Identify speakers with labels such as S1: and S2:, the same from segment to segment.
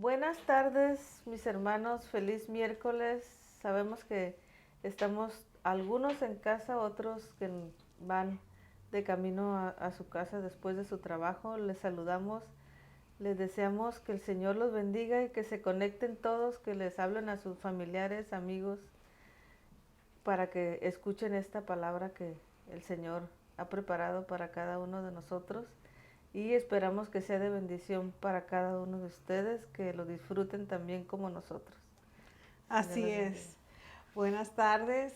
S1: Buenas tardes, mis hermanos. Feliz miércoles. Sabemos que estamos algunos en casa, otros que van de camino a su casa después de su trabajo. Les saludamos, les deseamos que el Señor los bendiga y que se conecten todos, que les hablen a sus familiares, amigos, para que escuchen esta palabra que el Señor ha preparado para cada uno de nosotros. Y esperamos que sea de bendición para cada uno de ustedes, que lo disfruten también como nosotros.
S2: Así es. Buenas tardes.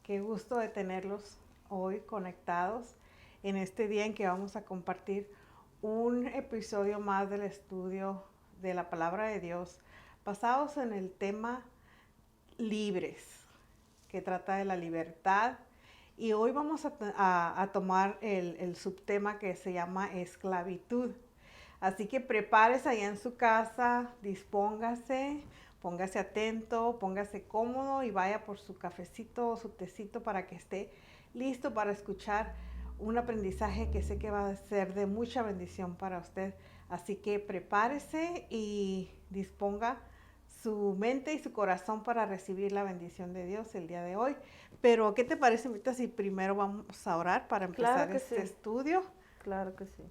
S2: Qué gusto de tenerlos hoy conectados en este día en que vamos a compartir un episodio más del estudio de la palabra de Dios, basados en el tema libres, que trata de la libertad. Y hoy vamos a tomar el subtema que se llama esclavitud. Así que prepárese allá en su casa, dispóngase, póngase atento, póngase cómodo y vaya por su cafecito o su tecito para que esté listo para escuchar un aprendizaje que sé que va a ser de mucha bendición para usted. Así que prepárese y disponga su mente y su corazón para recibir la bendición de Dios el día de hoy. Pero, ¿qué te parece, ahorita, si primero vamos a orar para empezar
S1: Claro que sí,
S2: estudio?
S1: claro que sí.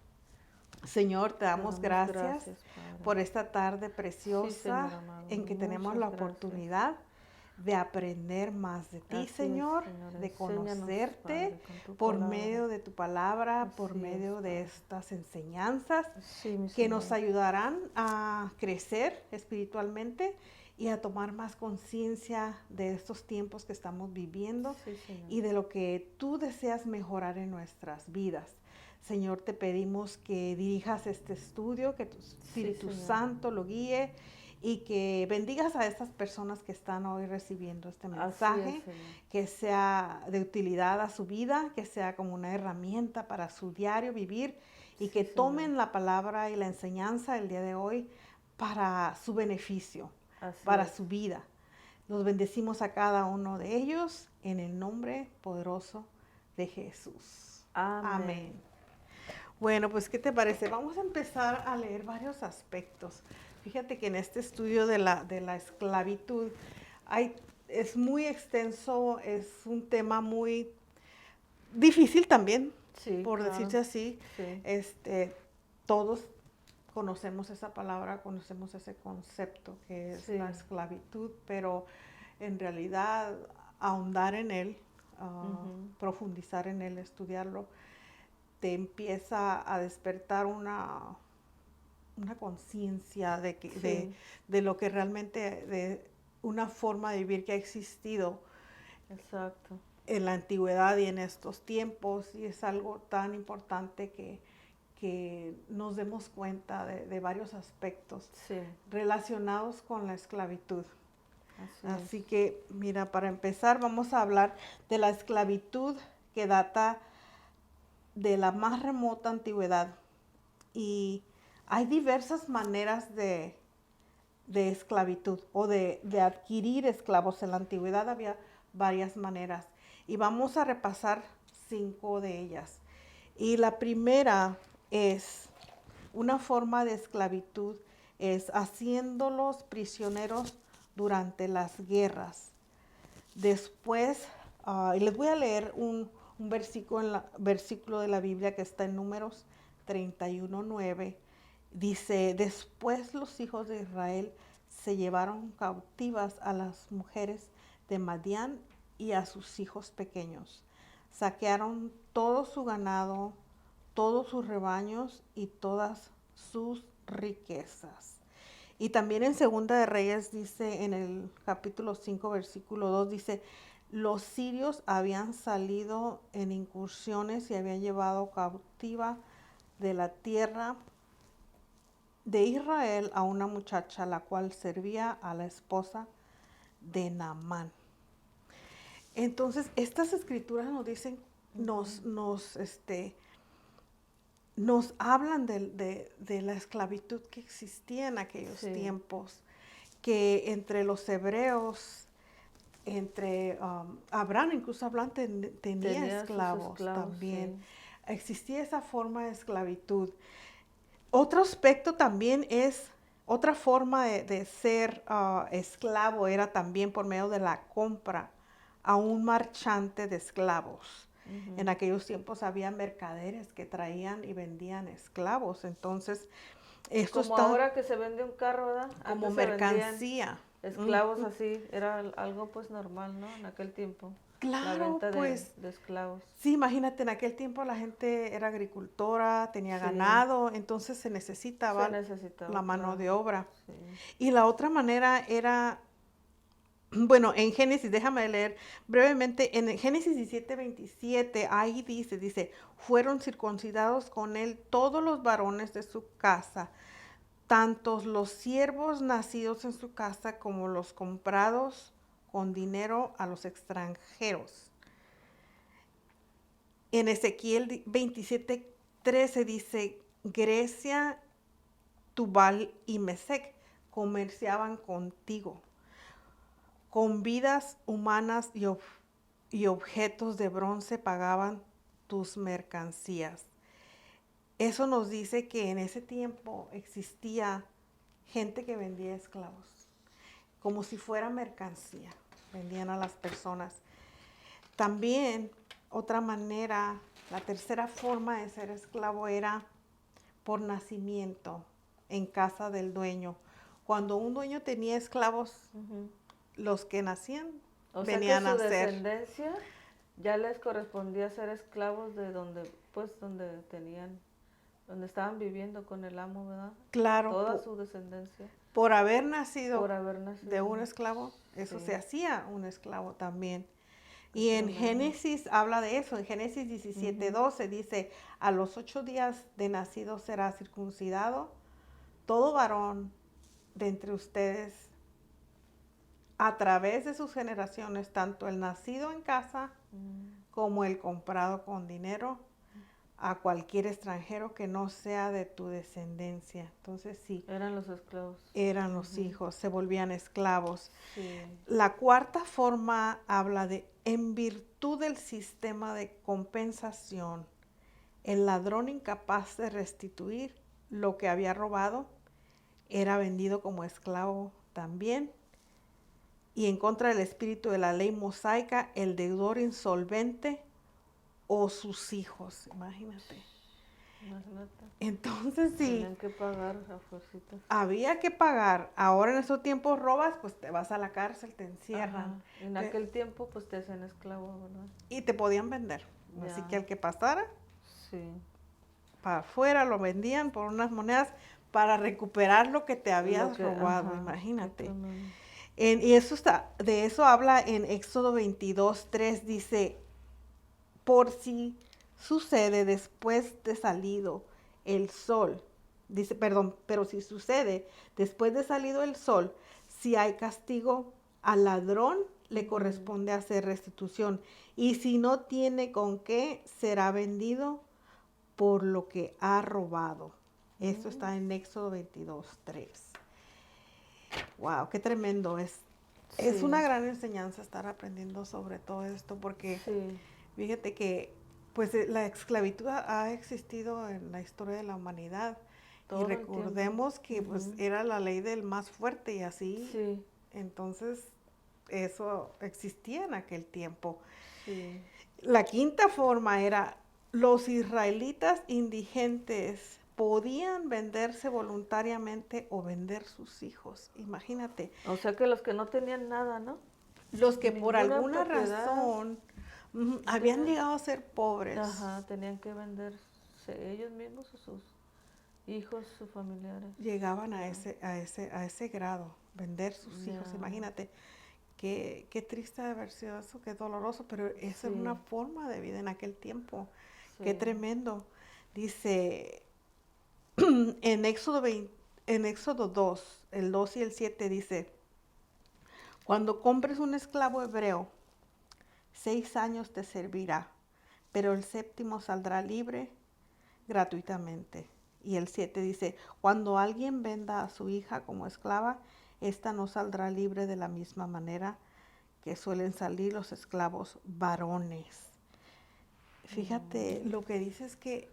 S2: Señor, te
S1: Te
S2: damos
S1: damos
S2: gracias
S1: gracias, Padre.
S2: por esta tarde
S1: Sí, Señor
S2: preciosa
S1: amado,
S2: en que tenemos
S1: muchas
S2: la
S1: gracias.
S2: oportunidad de aprender más de ti,
S1: Así es,
S2: Señor,
S1: Señor,
S2: de
S1: enséñanos,
S2: conocerte
S1: Padre, con tu
S2: por
S1: palabra.
S2: medio de tu palabra, por
S1: Así es,
S2: medio de
S1: Padre.
S2: estas enseñanzas
S1: Sí, mi
S2: que nos
S1: Señor.
S2: ayudarán a crecer espiritualmente y a tomar más conciencia de estos tiempos que estamos viviendo
S1: Sí, Señor.
S2: y de lo que tú deseas mejorar en nuestras vidas. Señor, te pedimos que dirijas este estudio, que tu
S1: Sí,
S2: Espíritu
S1: Señor.
S2: Santo lo guíe y que bendigas a estas personas que están hoy recibiendo este
S1: Así es,
S2: mensaje,
S1: Señor.
S2: que sea de utilidad a su vida, que sea como una herramienta para su diario vivir y
S1: Sí,
S2: que
S1: Señor.
S2: tomen la palabra y la enseñanza del día de hoy para su beneficio,
S1: Así
S2: para
S1: es.
S2: su vida. Los bendecimos a cada uno de ellos en el nombre poderoso de Jesús.
S1: Amén.
S2: Amén. Bueno, pues, ¿qué te parece? Vamos a empezar a leer varios aspectos. Fíjate que en este estudio de la esclavitud es muy extenso, es un tema muy difícil también,
S1: Sí,
S2: por
S1: claro.
S2: decirse así.
S1: Sí.
S2: Todos conocemos esa palabra, conocemos ese concepto que es
S1: Sí.
S2: la esclavitud, pero en realidad ahondar en él, profundizar en él, estudiarlo, te empieza a despertar una conciencia
S1: Sí.
S2: de lo que realmente, de una forma de vivir que ha existido
S1: Exacto.
S2: en la antigüedad y en estos tiempos, y es algo tan importante que nos demos cuenta de varios aspectos
S1: Sí.
S2: relacionados con la esclavitud.
S1: Así
S2: Así
S1: es.
S2: que, mira, para empezar vamos a hablar de la esclavitud que data de la más remota antigüedad. Y hay diversas maneras de esclavitud o de adquirir esclavos. En la antigüedad había varias maneras. Y vamos a repasar 5 de ellas. Y la primera es una forma de esclavitud, es haciéndolos prisioneros durante las guerras. Después, y les voy a leer un versículo de la Biblia que está en Números 31:9. Dice, después los hijos de Israel se llevaron cautivas a las mujeres de Madián y a sus hijos pequeños. Saquearon todo su ganado, todos sus rebaños y todas sus riquezas. Y también en Segunda de Reyes dice, en el capítulo 5, versículo 2, dice, los sirios habían salido en incursiones y habían llevado cautiva de la tierra de Israel a una muchacha, la cual servía a la esposa de Naamán. Entonces, estas escrituras nos dicen, nos hablan de la esclavitud que existía en aquellos
S1: Sí.
S2: tiempos, que entre los hebreos, entre Abraham, incluso Abraham tenía
S1: Tenía sus
S2: esclavos
S1: esclavos,
S2: también.
S1: sí.
S2: Existía esa forma de esclavitud. Otro aspecto también es Otra forma de ser esclavo era también por medio de la compra a un marchante de esclavos. En aquellos tiempos había mercaderes que traían y vendían esclavos. Entonces, esto
S1: Como
S2: está
S1: ahora que se vende un carro, ¿verdad?
S2: como
S1: Antes se vendían
S2: mercancía.
S1: esclavos así, era algo pues normal, ¿no? En aquel tiempo, la
S2: Claro,
S1: venta
S2: pues
S1: de esclavos.
S2: sí, imagínate, en aquel tiempo la gente era agricultora, tenía
S1: Sí,
S2: ganado, entonces se
S1: se
S2: necesitaba la
S1: necesitaba,
S2: mano
S1: claro.
S2: de obra.
S1: Sí.
S2: Y la otra manera era, bueno, en Génesis, déjame leer brevemente, en Génesis 17:27, ahí dice, fueron circuncidados con él todos los varones de su casa, tantos los siervos nacidos en su casa como los comprados con dinero a los extranjeros. En Ezequiel 27:13 dice, Grecia, Tubal y Mesec comerciaban contigo. Con vidas humanas y objetos de bronce pagaban tus mercancías. Eso nos dice que en ese tiempo existía gente que vendía esclavos, como si fuera mercancía, vendían a las personas. También otra manera, la tercera forma de ser esclavo era por nacimiento en casa del dueño. Cuando un dueño tenía esclavos, los que nacían
S1: O sea que
S2: venían
S1: su
S2: a ser.
S1: descendencia ya les correspondía ser esclavos de donde, pues, donde estaban viviendo con el amo, ¿verdad?
S2: Claro,
S1: Toda su descendencia
S2: por haber nacido
S1: por haber
S2: de
S1: nacido.
S2: un esclavo, eso se
S1: Sí,
S2: hacía un esclavo también.
S1: qué
S2: Y en
S1: tremendo.
S2: Génesis habla de eso, en Génesis 17:12 dice, a los 8 días de nacido será circuncidado todo varón de entre ustedes a través de sus generaciones, tanto el nacido en casa como el comprado con dinero, a cualquier extranjero que no sea de tu descendencia. Entonces sí,
S1: Eran los esclavos.
S2: eran los hijos, se volvían esclavos.
S1: Sí.
S2: La cuarta forma habla de, en virtud del sistema de compensación, el ladrón incapaz de restituir lo que había robado era vendido como esclavo también. Y en contra del espíritu de la ley mosaica, el deudor insolvente o sus hijos, imagínate.
S1: Imagínate.
S2: Entonces sí,
S1: Tenían que pagar a fuercitas.
S2: había que pagar. Ahora en estos tiempos robas, pues te vas a la cárcel, te encierran.
S1: Ajá. En aquel tiempo pues te hacían esclavo, ¿verdad?
S2: Y te podían vender. Así
S1: Ya.
S2: que al que pasara,
S1: Sí.
S2: para afuera lo vendían por unas monedas para recuperar lo que te
S1: Lo
S2: habías
S1: que,
S2: robado,
S1: ajá, qué
S2: imagínate.
S1: tremendo.
S2: Y eso está, de eso habla en Éxodo 22:3, dice, por si sucede después de salido el sol, dice, perdón, pero si sucede después de salido el sol, si hay castigo al ladrón, le corresponde hacer restitución. Y si no tiene con qué, será vendido por lo que ha robado. Esto está en Éxodo 22:3. Wow, qué tremendo es. Es
S1: Sí,
S2: una gran enseñanza estar aprendiendo sobre todo esto porque
S1: sí,
S2: fíjate que pues la esclavitud ha existido en la historia de la humanidad y
S1: todo el tiempo.
S2: recordemos que pues era la ley del más fuerte y así,
S1: Sí,
S2: entonces eso existía en aquel tiempo.
S1: sí.
S2: La quinta forma era los israelitas indigentes podían venderse voluntariamente o vender sus hijos. Imagínate,
S1: O sea que los que no tenían nada, ¿no?
S2: los que por
S1: Ninguna
S2: alguna
S1: propiedad,
S2: razón habían
S1: tenían,
S2: llegado a ser pobres,
S1: ajá, tenían que venderse ellos mismos o sus hijos, sus familiares.
S2: llegaban a
S1: Ya,
S2: ese grado, vender sus
S1: ya,
S2: hijos. Imagínate, qué triste de haber sido eso, qué doloroso, pero esa era una
S1: sí,
S2: forma de vida en aquel tiempo.
S1: sí.
S2: Qué tremendo. Dice en Éxodo 2, el 2 y el 7 dice, cuando compres un esclavo hebreo, 6 años te servirá, pero el séptimo saldrá libre gratuitamente. Y el 7 dice, cuando alguien venda a su hija como esclava, ésta no saldrá libre de la misma manera que suelen salir los esclavos varones. Fíjate, lo que dice es que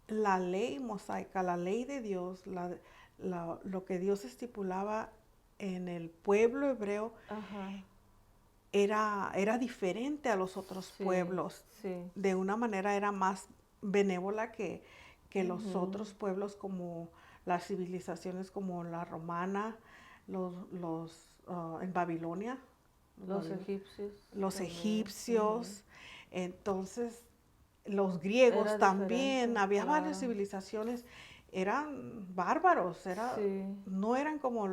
S2: la ley mosaica, la ley de Dios, lo que Dios estipulaba en el pueblo hebreo
S1: Ajá.
S2: era diferente a los otros
S1: Sí,
S2: pueblos.
S1: sí.
S2: De una manera era más benévola que los
S1: Ujú.
S2: otros pueblos, como las civilizaciones como la romana, en Babilonia,
S1: Los egipcios
S2: los
S1: también. Ujú.
S2: egipcios. Entonces, los griegos
S1: Era
S2: también,
S1: diferente,
S2: había varias
S1: claro.
S2: civilizaciones, eran bárbaros,
S1: Sí,
S2: no eran como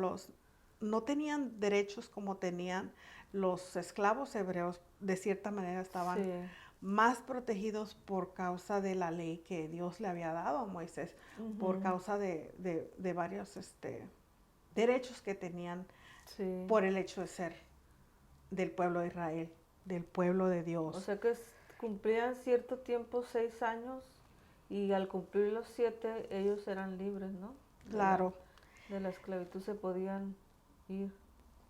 S2: no tenían derechos como tenían los esclavos hebreos. De cierta manera estaban
S1: sí.
S2: más protegidos por causa de la ley que Dios le había dado a Moisés, por
S1: Ujú.
S2: causa de varios derechos que tenían
S1: Sí.
S2: por el hecho de ser del pueblo de Israel, del pueblo de
S1: O
S2: Dios.
S1: sea que cumplían cierto tiempo, 6 años, y al cumplir los 7 ellos eran libres, ¿no?
S2: Claro.
S1: De la esclavitud se podían ir.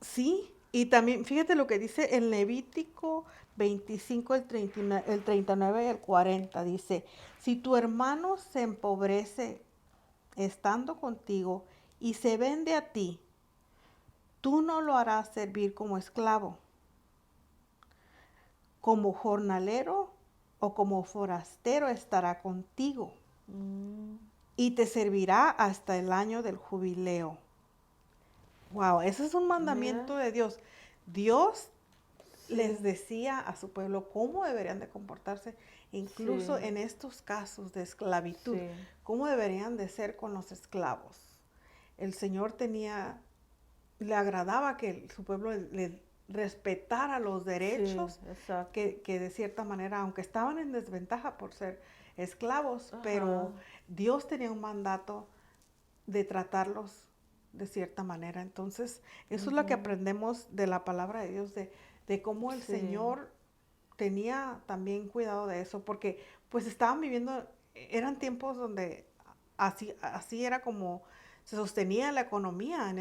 S2: Sí, y también fíjate lo que dice en Levítico 25, el 39 y el 40. Dice, si tu hermano se empobrece estando contigo y se vende a ti, tú no lo harás servir como esclavo, como jornalero o como forastero estará contigo
S1: Mm,
S2: y te servirá hasta el año del jubileo. Wow, ese es un
S1: mira,
S2: mandamiento de Dios. Dios les
S1: sí,
S2: decía a su pueblo cómo deberían de comportarse, incluso
S1: sí,
S2: en estos casos de esclavitud,
S1: sí,
S2: cómo deberían de ser con los esclavos. El Señor le agradaba que su pueblo le respetara los
S1: sí,
S2: derechos
S1: exacto.
S2: que de cierta manera, aunque estaban en desventaja por ser esclavos,
S1: Ajá,
S2: pero Dios tenía un mandato de tratarlos de cierta manera. Entonces, eso es lo que
S1: ujú,
S2: aprendemos de la palabra de Dios, de cómo el
S1: sí,
S2: Señor tenía también cuidado de eso, porque pues estaban viviendo, eran tiempos donde así era como se sostenía la economía en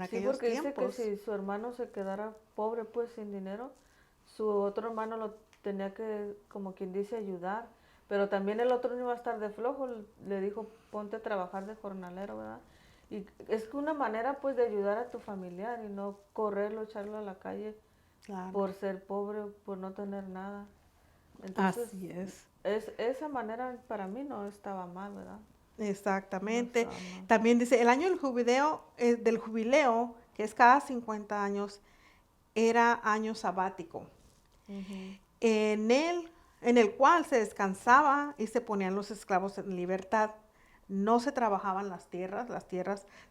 S1: sí,
S2: aquellos
S1: porque dice que
S2: tiempos.
S1: si su hermano se quedara pobre, pues sin dinero, su otro hermano lo tenía que, como quien dice, ayudar, pero también el otro no iba a estar de flojo, le dijo, ponte a trabajar de jornalero, ¿verdad? Y es que una manera, pues, de ayudar a tu familiar y no correrlo, echarlo a la calle
S2: Claro,
S1: por ser pobre, por no tener nada. Entonces,
S2: así es.
S1: esa manera para mí no estaba mal, ¿verdad? No
S2: Exactamente.
S1: estaba mal.
S2: También dice, el año del jubileo, que es cada 50 años, era año sabático,
S1: Ujú.
S2: en en el cual se descansaba y se ponían los esclavos en libertad. No se trabajaban las tierras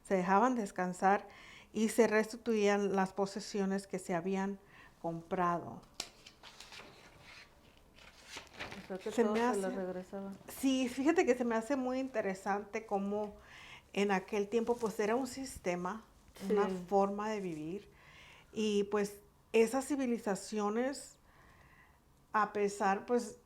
S2: se dejaban descansar y se restituían las posesiones que se habían comprado.
S1: O sea que
S2: Se
S1: todo
S2: me
S1: se le
S2: hace,
S1: regresaba.
S2: sí, fíjate que se me hace muy interesante cómo en aquel tiempo pues era un sistema, una
S1: Sí,
S2: forma de vivir y pues esas civilizaciones, a pesar pues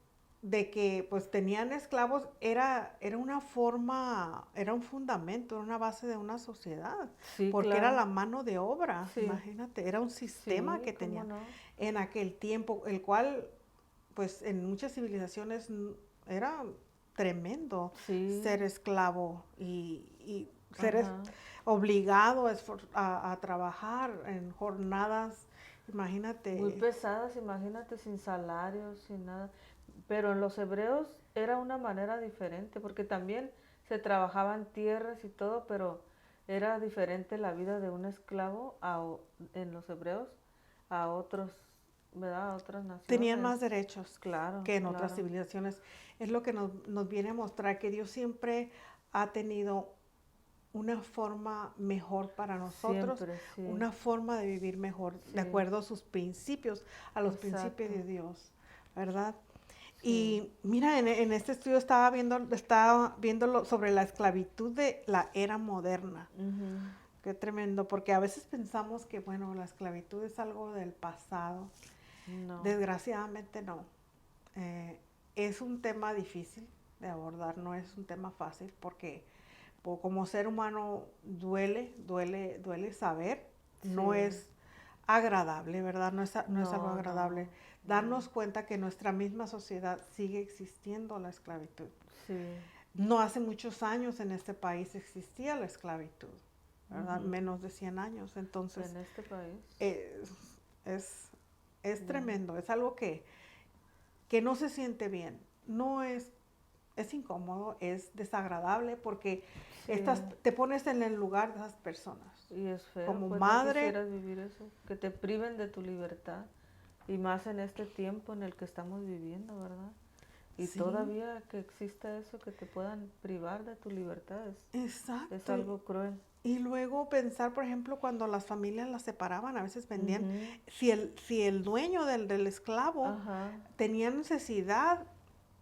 S2: de que pues tenían esclavos, era una forma, era un fundamento, era una base de una sociedad,
S1: sí,
S2: porque era
S1: claro.
S2: la mano de obra,
S1: Sí,
S2: imagínate, era un sistema
S1: sí,
S2: que
S1: cómo
S2: tenían
S1: no.
S2: en aquel tiempo, el cual pues en muchas civilizaciones era tremendo
S1: Sí,
S2: ser esclavo y ser
S1: ajá.
S2: obligado a trabajar en jornadas,
S1: Muy
S2: imagínate.
S1: pesadas, imagínate, sin salario, sin nada. Pero en los hebreos era una manera diferente, porque también se trabajaban tierras y todo, pero era diferente la vida de un esclavo en los hebreos a otros, ¿verdad? A otras
S2: Tenían
S1: naciones.
S2: más derechos
S1: Claro,
S2: que en otras
S1: claro.
S2: civilizaciones. Es lo que nos viene a mostrar que Dios siempre ha tenido una forma mejor para nosotros,
S1: Siempre, sí,
S2: una forma de vivir mejor, de
S1: sí,
S2: acuerdo a sus principios, a los principios
S1: exacto,
S2: de Dios, ¿verdad?
S1: sí.
S2: Y mira, en este estudio estaba viendo sobre la esclavitud de la era moderna.
S1: Ujú.
S2: Qué tremendo, porque a veces pensamos que, bueno, la esclavitud es algo del pasado.
S1: No,
S2: Desgraciadamente no. Eh, es un tema difícil de abordar, no es un tema fácil porque como ser humano duele saber, no
S1: sí,
S2: es agradable, ¿verdad? No es algo
S1: no, no,
S2: agradable
S1: no,
S2: darnos cuenta que en nuestra misma sociedad sigue existiendo la esclavitud.
S1: sí,
S2: no hace muchos años en este país existía la esclavitud, ¿verdad?
S1: Ujú.
S2: Menos de 100 años. Entonces,
S1: En este país.
S2: es, es, es
S1: Ya.
S2: tremendo, es algo que no se siente bien, no es incómodo, es desagradable porque
S1: Sí.
S2: te pones en el lugar de esas personas.
S1: Y es feo,
S2: Como
S1: pues no
S2: madre,
S1: quisieras vivir eso, que te priven de tu libertad. Y más en este tiempo en el que estamos viviendo, ¿verdad? Y
S2: sí,
S1: todavía que exista eso, que te puedan privar de tu libertad, es
S2: exacto.
S1: algo cruel.
S2: Y luego pensar, por ejemplo, cuando las familias las separaban, a veces vendían,
S1: Ujú.
S2: si el dueño del esclavo
S1: Ajá.
S2: tenía necesidad,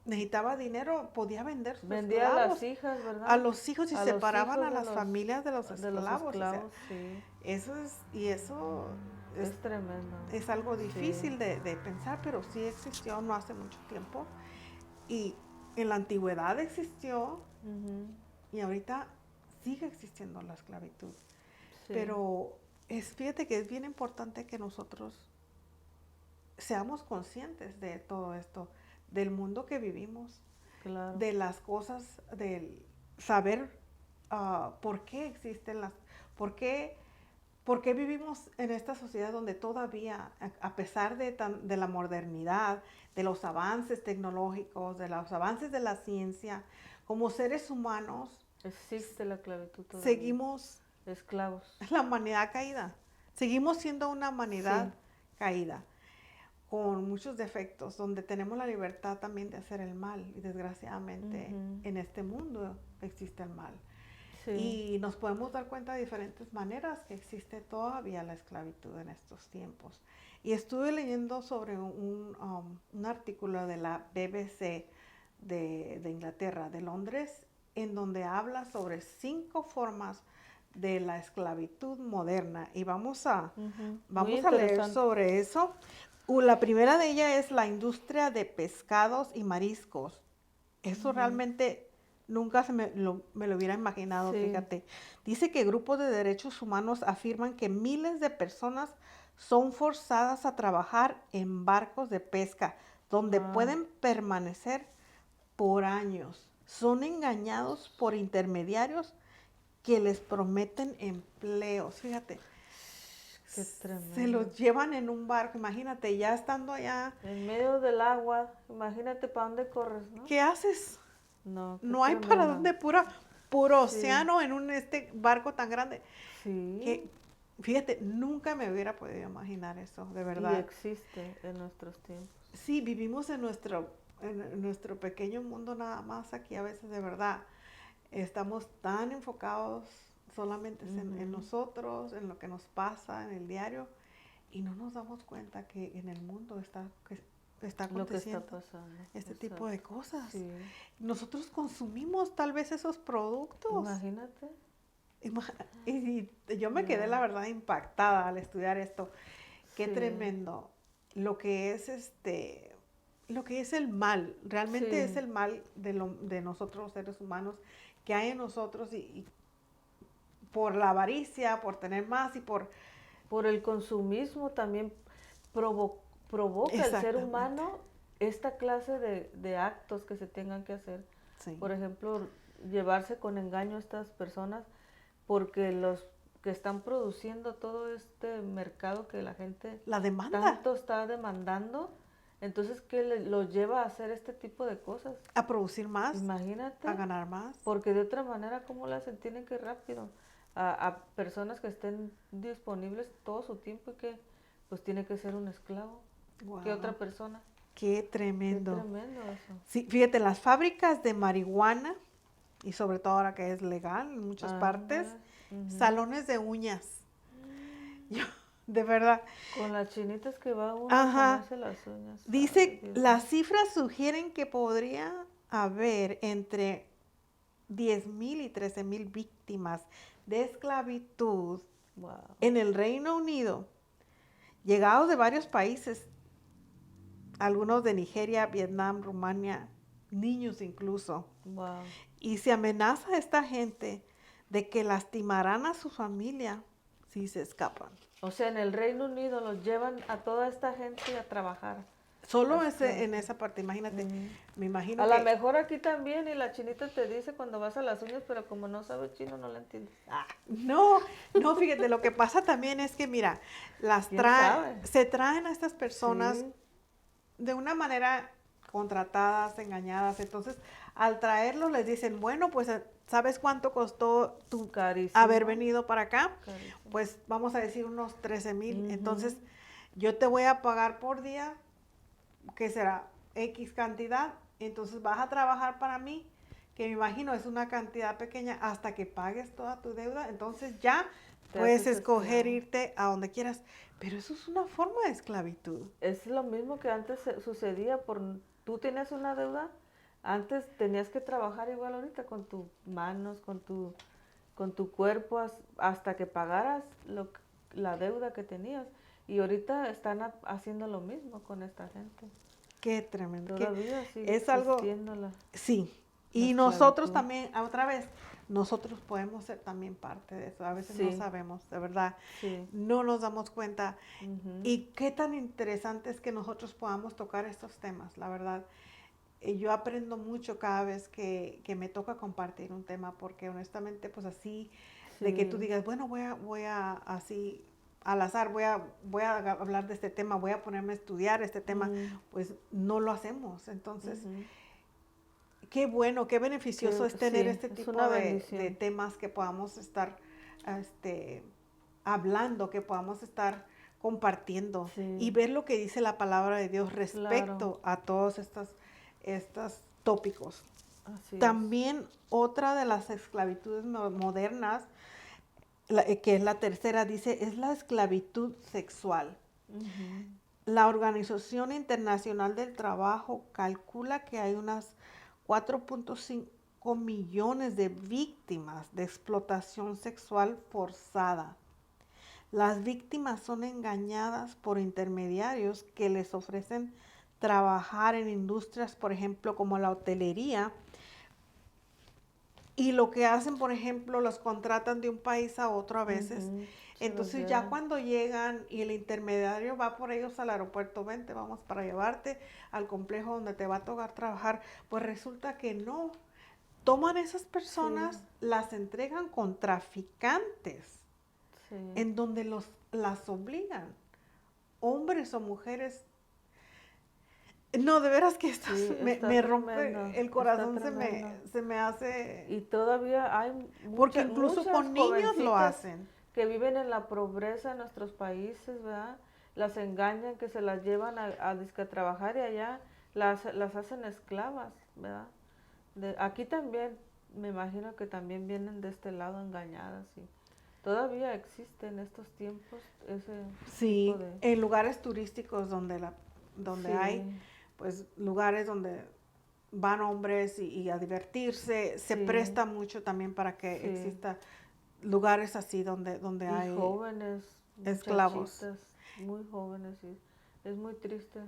S2: necesitaba dinero, podía vender sus
S1: Vendía a las
S2: esclavos
S1: hijas,
S2: a
S1: ¿verdad?
S2: los hijos y
S1: A los
S2: separaban
S1: hijos
S2: a las familias
S1: de los
S2: esclavos. O sea,
S1: esclavos, sí.
S2: eso
S1: Es tremendo.
S2: es algo
S1: Sí.
S2: difícil de pensar, pero sí existió no hace mucho tiempo. Y en la antigüedad existió
S1: Ujú.
S2: y ahorita sigue existiendo la esclavitud.
S1: Sí,
S2: Pero fíjate que es bien importante que nosotros seamos conscientes de todo esto, del mundo que vivimos,
S1: claro.
S2: de las cosas, del saber por qué existen por qué, por qué vivimos en esta sociedad donde todavía, a pesar de la modernidad, de los avances tecnológicos, de los avances de la ciencia, como seres humanos,
S1: Existe la esclavitud todavía.
S2: seguimos
S1: Esclavos.
S2: la humanidad caída. Seguimos siendo una humanidad
S1: Sí.
S2: caída, con muchos defectos, donde tenemos la libertad también de hacer el mal. Y desgraciadamente
S1: Ujú.
S2: en este mundo existe el mal.
S1: Sí.
S2: Y nos podemos dar cuenta de diferentes maneras que existe todavía la esclavitud en estos tiempos. Y estuve leyendo sobre un artículo de la BBC de Inglaterra, de Londres, en donde habla sobre 5 formas de la esclavitud moderna. Y vamos a,
S1: Ujú. Muy
S2: vamos a leer
S1: interesante.
S2: sobre eso. La primera de ellas es la industria de pescados y mariscos. Eso
S1: Ujú.
S2: realmente nunca me lo hubiera imaginado,
S1: Sí.
S2: fíjate. Dice que grupos de derechos humanos afirman que miles de personas son forzadas a trabajar en barcos de pesca, donde
S1: Wow.
S2: pueden permanecer por años. Son engañados por intermediarios que les prometen empleos. Fíjate,
S1: Qué
S2: se
S1: tremendo.
S2: los llevan en un barco. Imagínate, ya estando allá,
S1: En medio del agua, imagínate para dónde corres, ¿no?
S2: ¿qué haces?
S1: No, qué
S2: No hay para
S1: tremendo.
S2: dónde, puro
S1: Sí,
S2: océano en este barco tan grande.
S1: sí.
S2: Que, fíjate, nunca me hubiera podido imaginar eso, de
S1: Y
S2: verdad.
S1: existe en nuestros tiempos.
S2: Sí, vivimos en nuestro pequeño mundo nada más aquí a veces, de verdad. Estamos tan enfocados solamente en
S1: Ujú.
S2: nosotros, en lo que nos pasa en el diario, y no nos damos cuenta que en el mundo está
S1: Lo que está
S2: aconteciendo
S1: pasando.
S2: este tipo de
S1: Exacto.
S2: cosas.
S1: Sí.
S2: Nosotros consumimos tal vez esos productos.
S1: Imagínate.
S2: Y yo me quedé, la
S1: Ya.
S2: verdad, impactada al estudiar esto. Qué
S1: Sí.
S2: tremendo lo que es lo que es el mal. Realmente es
S1: Sí.
S2: el mal de nosotros los seres humanos que hay en nosotros y por la avaricia, por tener más y por
S1: Por el consumismo también provo- provoca el ser
S2: exactamente.
S1: humano esta clase de actos que se tengan que hacer.
S2: Sí.
S1: Por ejemplo, llevarse con engaño a estas personas porque los que están produciendo todo este mercado que la gente
S2: La demanda
S1: tanto está demandando, entonces ¿qué los lleva a hacer este tipo de cosas?
S2: a producir más,
S1: Imagínate,
S2: a ganar más.
S1: porque de otra manera, ¿cómo lo hacen? Tienen que ir rápido a personas que estén disponibles todo su tiempo y que pues tiene que ser un esclavo. ¿Qué otra
S2: Wow,
S1: persona?
S2: qué
S1: Qué
S2: tremendo.
S1: tremendo eso.
S2: Sí, fíjate, las fábricas de marihuana, y sobre todo ahora que es legal en muchas partes,
S1: Ándale. Ujú.
S2: salones de uñas. Yo, de verdad.
S1: Con las chinitas que va uno a
S2: Ajá.
S1: ponerse las uñas. Ay,
S2: Dice,
S1: Dios mío.
S2: las cifras sugieren que podría haber entre 10,000 y 13,000 víctimas de esclavitud
S1: Wow.
S2: en el Reino Unido, llegados de varios países, algunos de Nigeria, Vietnam, Rumania, niños incluso.
S1: Wow.
S2: Y se amenaza a esta gente de que lastimarán a su familia si se escapan.
S1: O sea, en el Reino Unido los llevan a toda esta gente a trabajar.
S2: Solo
S1: la
S2: en
S1: esclavitud.
S2: esa parte, imagínate,
S1: Ujú.
S2: me imagino
S1: A lo
S2: que
S1: mejor aquí también y la chinita te dice cuando vas a las uñas, pero como no sabes chino no la entiendes.
S2: no, no, fíjate, lo que pasa también es que, mira,
S1: ¿Quién sabe?
S2: se traen a estas personas
S1: Sí,
S2: de una manera contratadas, engañadas. Entonces, al traerlos les dicen, bueno, pues, ¿sabes cuánto costó tu haber
S1: carísimo,
S2: venido para acá?
S1: carísimo.
S2: Pues vamos a decir unos 13,000. Entonces,
S1: Ujú.
S2: yo te voy a pagar por día, que será X cantidad. Entonces, vas a trabajar para mí, que me imagino es una cantidad pequeña, hasta que pagues toda tu deuda. Entonces, ya
S1: Te
S2: puedes
S1: haces
S2: escoger
S1: esclavo.
S2: irte a donde quieras. Pero eso es una forma de esclavitud.
S1: Es lo mismo que antes sucedía tú tienes una deuda, antes tenías que trabajar igual ahorita con tus manos, con tu cuerpo hasta que pagaras la deuda que tenías. Y ahorita están haciendo lo mismo con esta gente.
S2: Qué tremendo. Que
S1: Todavía sigue
S2: es algo,
S1: existiendo
S2: sí.
S1: la
S2: Y nosotros
S1: esclavitud.
S2: también, otra vez, nosotros podemos ser también parte de eso. A veces no
S1: Sí,
S2: sabemos, de verdad,
S1: sí.
S2: no nos damos cuenta.
S1: Ujú.
S2: Y qué tan interesante es que nosotros podamos tocar estos temas, la verdad. Yo aprendo mucho cada vez que me toca compartir un tema, porque honestamente, pues así, de que tú
S1: Sí.
S2: digas, bueno, voy a así, al azar, voy a hablar de este tema, voy a ponerme a estudiar este tema,
S1: Mm,
S2: pues no lo hacemos. Entonces,
S1: ujú.
S2: qué bueno, qué beneficioso es tener
S1: Sí,
S2: este
S1: es
S2: tipo
S1: una
S2: de
S1: bendición.
S2: temas que podamos estar este, hablando, que podamos estar compartiendo y
S1: Sí,
S2: ver lo que dice la palabra de Dios
S1: claro,
S2: respecto a todos estos tópicos.
S1: así es.
S2: También otra de las esclavitudes modernas, que es la tercera, dice, es la esclavitud sexual.
S1: Ujú.
S2: La Organización Internacional del Trabajo calcula que hay unas 4,5 millones de víctimas de explotación sexual forzada. Las víctimas son engañadas por intermediarios que les ofrecen trabajar en industrias, por ejemplo, como la hotelería, y lo que hacen, por ejemplo, los contratan de un país a otro a veces.
S1: Ujú. Se los
S2: Entonces ya
S1: llevan.
S2: cuando llegan y el intermediario va por ellos al aeropuerto, vente, vamos para llevarte al complejo donde te va a tocar trabajar, pues resulta que no. Toman esas
S1: Sí,
S2: personas, las entregan con traficantes,
S1: sí.
S2: en donde las obligan, hombres o mujeres. No, de veras que esto
S1: Sí, está
S2: me
S1: tremendo,
S2: rompe el
S1: está
S2: corazón,
S1: tremendo.
S2: se me hace,
S1: Y todavía hay
S2: porque incluso
S1: muchas
S2: con niños lo
S1: jovencitas
S2: hacen.
S1: que viven en la pobreza en nuestros países, ¿verdad? Las engañan, que se las llevan a dizque a trabajar y allá las hacen esclavas, ¿verdad? Aquí también, me imagino que también vienen de este lado engañadas y todavía existe en estos tiempos ese tipo
S2: Sí,
S1: de...
S2: en lugares turísticos donde hay,
S1: Sí,
S2: pues, lugares donde van hombres y a divertirse, se
S1: sí,
S2: presta mucho también para que
S1: sí.
S2: exista lugares así donde
S1: Y
S2: hay
S1: jóvenes,
S2: esclavos.
S1: muchachitas, muy jóvenes, y es muy triste,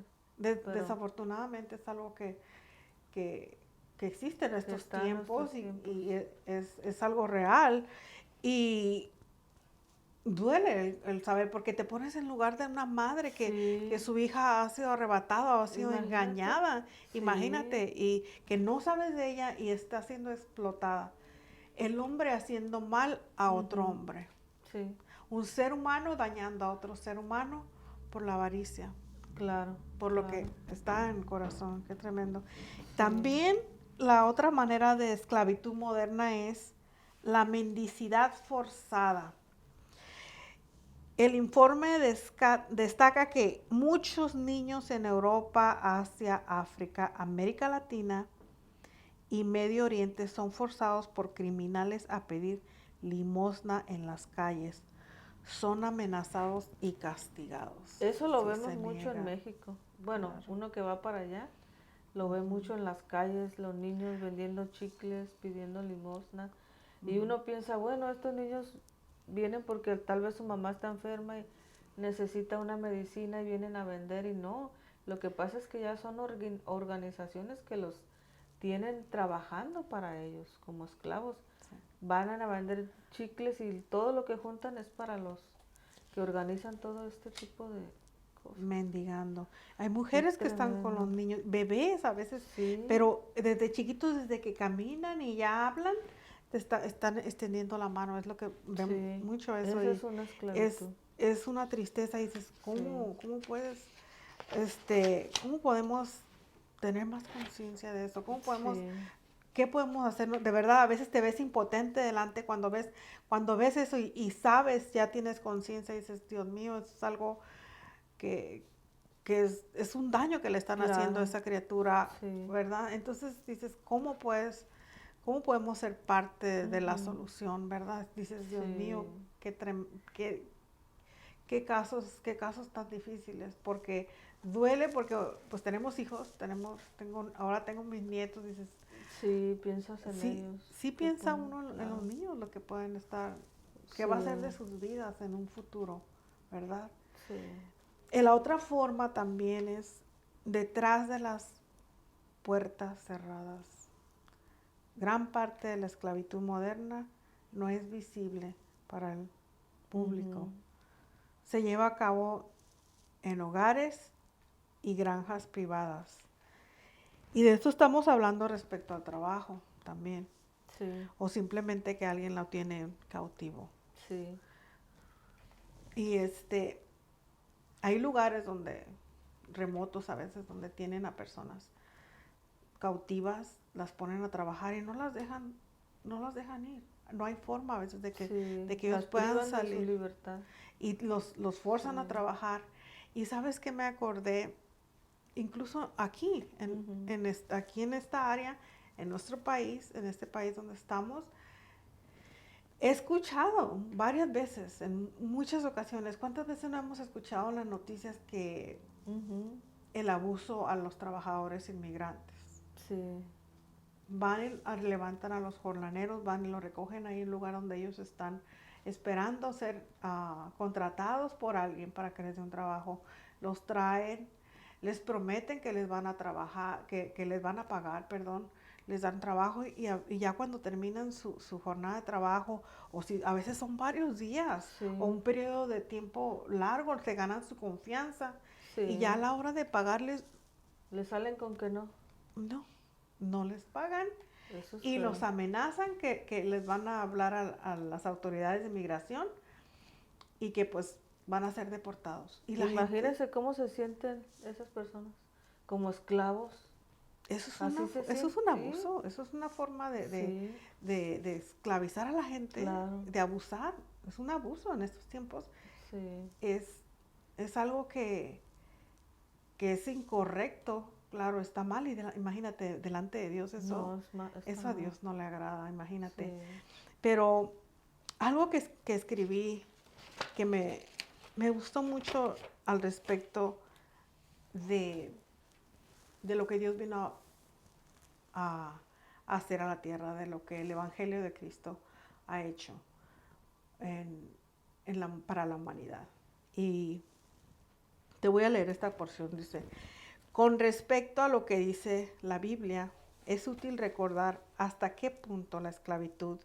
S1: pero
S2: Desafortunadamente es algo que, que existe en
S1: que
S2: estos
S1: está en nuestros
S2: tiempos
S1: tiempos.
S2: y es algo real. Y duele el saber, porque te pones en lugar de una madre que
S1: Sí,
S2: su hija ha sido arrebatada o ha sido
S1: imagínate,
S2: engañada,
S1: sí,
S2: imagínate, y que no sabes de ella y está siendo explotada. El hombre haciendo mal a otro
S1: ujú,
S2: hombre.
S1: sí,
S2: Un ser humano dañando a otro ser humano por la avaricia,
S1: claro,
S2: por lo
S1: claro,
S2: que está en el corazón. Qué tremendo.
S1: sí.
S2: También la otra manera de esclavitud moderna es la mendicidad forzada. El informe destaca que muchos niños en Europa, Asia, África, América Latina y Medio Oriente son forzados por criminales a pedir limosna en las calles. Son amenazados y castigados
S1: Eso lo
S2: si
S1: vemos
S2: se
S1: mucho en
S2: niegan.
S1: México. Bueno,
S2: Claro.
S1: uno que va para allá lo ve
S2: Ujú,
S1: mucho en las calles, los niños vendiendo chicles, pidiendo limosna. Y
S2: ujú.
S1: uno piensa, bueno, estos niños vienen porque tal vez su mamá está enferma y necesita una medicina y vienen a vender y no. Lo que pasa es que ya son organizaciones que los tienen trabajando para ellos como esclavos.
S2: Sí.
S1: Van a vender chicles y todo lo que juntan es para los que organizan todo este tipo de hijos.
S2: mendigando. Hay mujeres que están con los
S1: tremendo.
S2: niños, bebés a veces,
S1: Sí,
S2: pero desde chiquitos, desde que caminan y ya hablan, están extendiendo la mano. Es lo que vemos
S1: sí.
S2: mucho eso
S1: Esa
S2: y
S1: es una
S2: es,
S1: esclavitud.
S2: es una tristeza. Y dices,
S1: Sí,
S2: ¿cómo puedes, cómo podemos tener más conciencia de eso? ¿Cómo podemos,
S1: sí.
S2: qué podemos hacer? De verdad, a veces te ves impotente delante cuando ves eso y sabes, ya tienes conciencia y dices, Dios mío, eso es algo que, es un daño que le están haciendo a
S1: Claro,
S2: esa criatura,
S1: sí.
S2: ¿verdad? Entonces dices, cómo podemos ser parte de la
S1: Ujú,
S2: solución, ¿verdad? Dices, Dios mío,
S1: sí,
S2: qué, qué casos tan difíciles, porque duele porque pues tenemos hijos, ahora tengo mis nietos, dices,
S1: sí, piensas en
S2: sí,
S1: ellos.
S2: sí
S1: Que
S2: piensa
S1: pueden,
S2: uno en los
S1: claro.
S2: niños, lo que pueden estar, qué
S1: Sí,
S2: va a ser de sus vidas en un futuro, ¿verdad?
S1: sí.
S2: La otra forma también es detrás de las puertas cerradas. Gran parte de la esclavitud moderna no es visible para el público.
S1: Ujú,
S2: Se lleva a cabo en hogares y granjas privadas. Y de esto estamos hablando respecto al trabajo también.
S1: sí,
S2: O simplemente que alguien lo tiene cautivo.
S1: sí.
S2: Y hay lugares remotos a veces, donde tienen a personas cautivas, las ponen a trabajar y no las dejan ir. No hay forma a veces de que,
S1: Sí,
S2: de que ellos
S1: las
S2: puedan
S1: privan de su
S2: salir
S1: libertad.
S2: y los forzan a
S1: Sí.
S2: trabajar. Y sabes que me acordé, incluso aquí,
S1: Ujú,
S2: aquí en esta área, en nuestro país, en este país donde estamos, he escuchado varias veces, en muchas ocasiones. ¿Cuántas veces no hemos escuchado en las noticias que
S1: ujú,
S2: el abuso a los trabajadores inmigrantes?
S1: sí,
S2: Van y levantan a los jornaleros, van y los recogen ahí en el lugar donde ellos están esperando ser contratados por alguien para que les dé un trabajo. Los traen, les prometen que les van a trabajar, que les van a pagar, perdón, les dan trabajo y ya cuando terminan su jornada de trabajo, o si a veces son varios días o
S1: sí,
S2: un periodo de tiempo largo, se ganan su confianza y ya a
S1: sí.
S2: la hora de pagarles,
S1: Le salen con que no.
S2: no, no les pagan
S1: Eso es
S2: y los
S1: feo.
S2: amenazan que les van a hablar a las autoridades de migración y que pues van a ser deportados. Y la gente,
S1: Imagínense cómo se sienten esas personas. Como esclavos. Así se
S2: eso es
S1: sienten.
S2: un
S1: Sí,
S2: abuso, eso es una forma
S1: sí,
S2: de esclavizar a la gente,
S1: claro.
S2: de abusar. Es un abuso en estos tiempos.
S1: Sí.
S2: Es, es algo que es incorrecto, claro, está mal. Y imagínate, delante de Dios
S1: No, está
S2: eso a
S1: mal.
S2: Dios no le agrada, imagínate.
S1: Sí.
S2: Pero algo que escribí que me gustó mucho al respecto de, de lo que Dios vino a hacer a la tierra, de lo que el Evangelio de Cristo ha hecho para la humanidad. Y te voy a leer esta porción, dice, con respecto a lo que dice la Biblia, es útil recordar hasta qué punto la esclavitud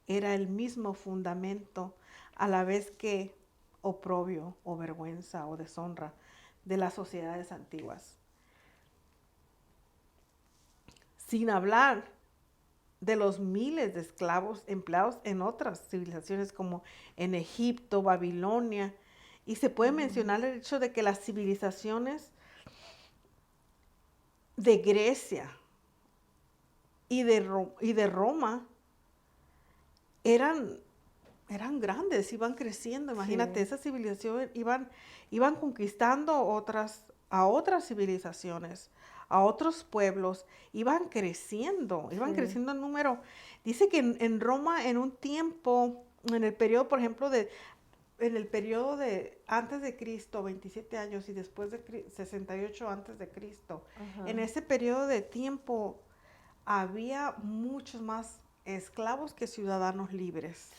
S2: era el mismo fundamento a la vez que oprobio o vergüenza o deshonra de las sociedades antiguas. Sin hablar de los miles de esclavos empleados en otras civilizaciones como en Egipto, Babilonia, y se puede
S1: Ujú,
S2: mencionar el hecho de que las civilizaciones de Grecia y de Roma eran, eran grandes, iban creciendo. Imagínate,
S1: sí,
S2: esas civilizaciones iban conquistando a otras civilizaciones, a otros pueblos, iban
S1: sí.
S2: creciendo en número. Dice que en Roma, en un tiempo, en el periodo, por ejemplo, en el periodo de antes de Cristo, 27 años, y después de 68 antes de Cristo,
S1: Ajá.
S2: en ese periodo de tiempo había muchos más esclavos que ciudadanos libres.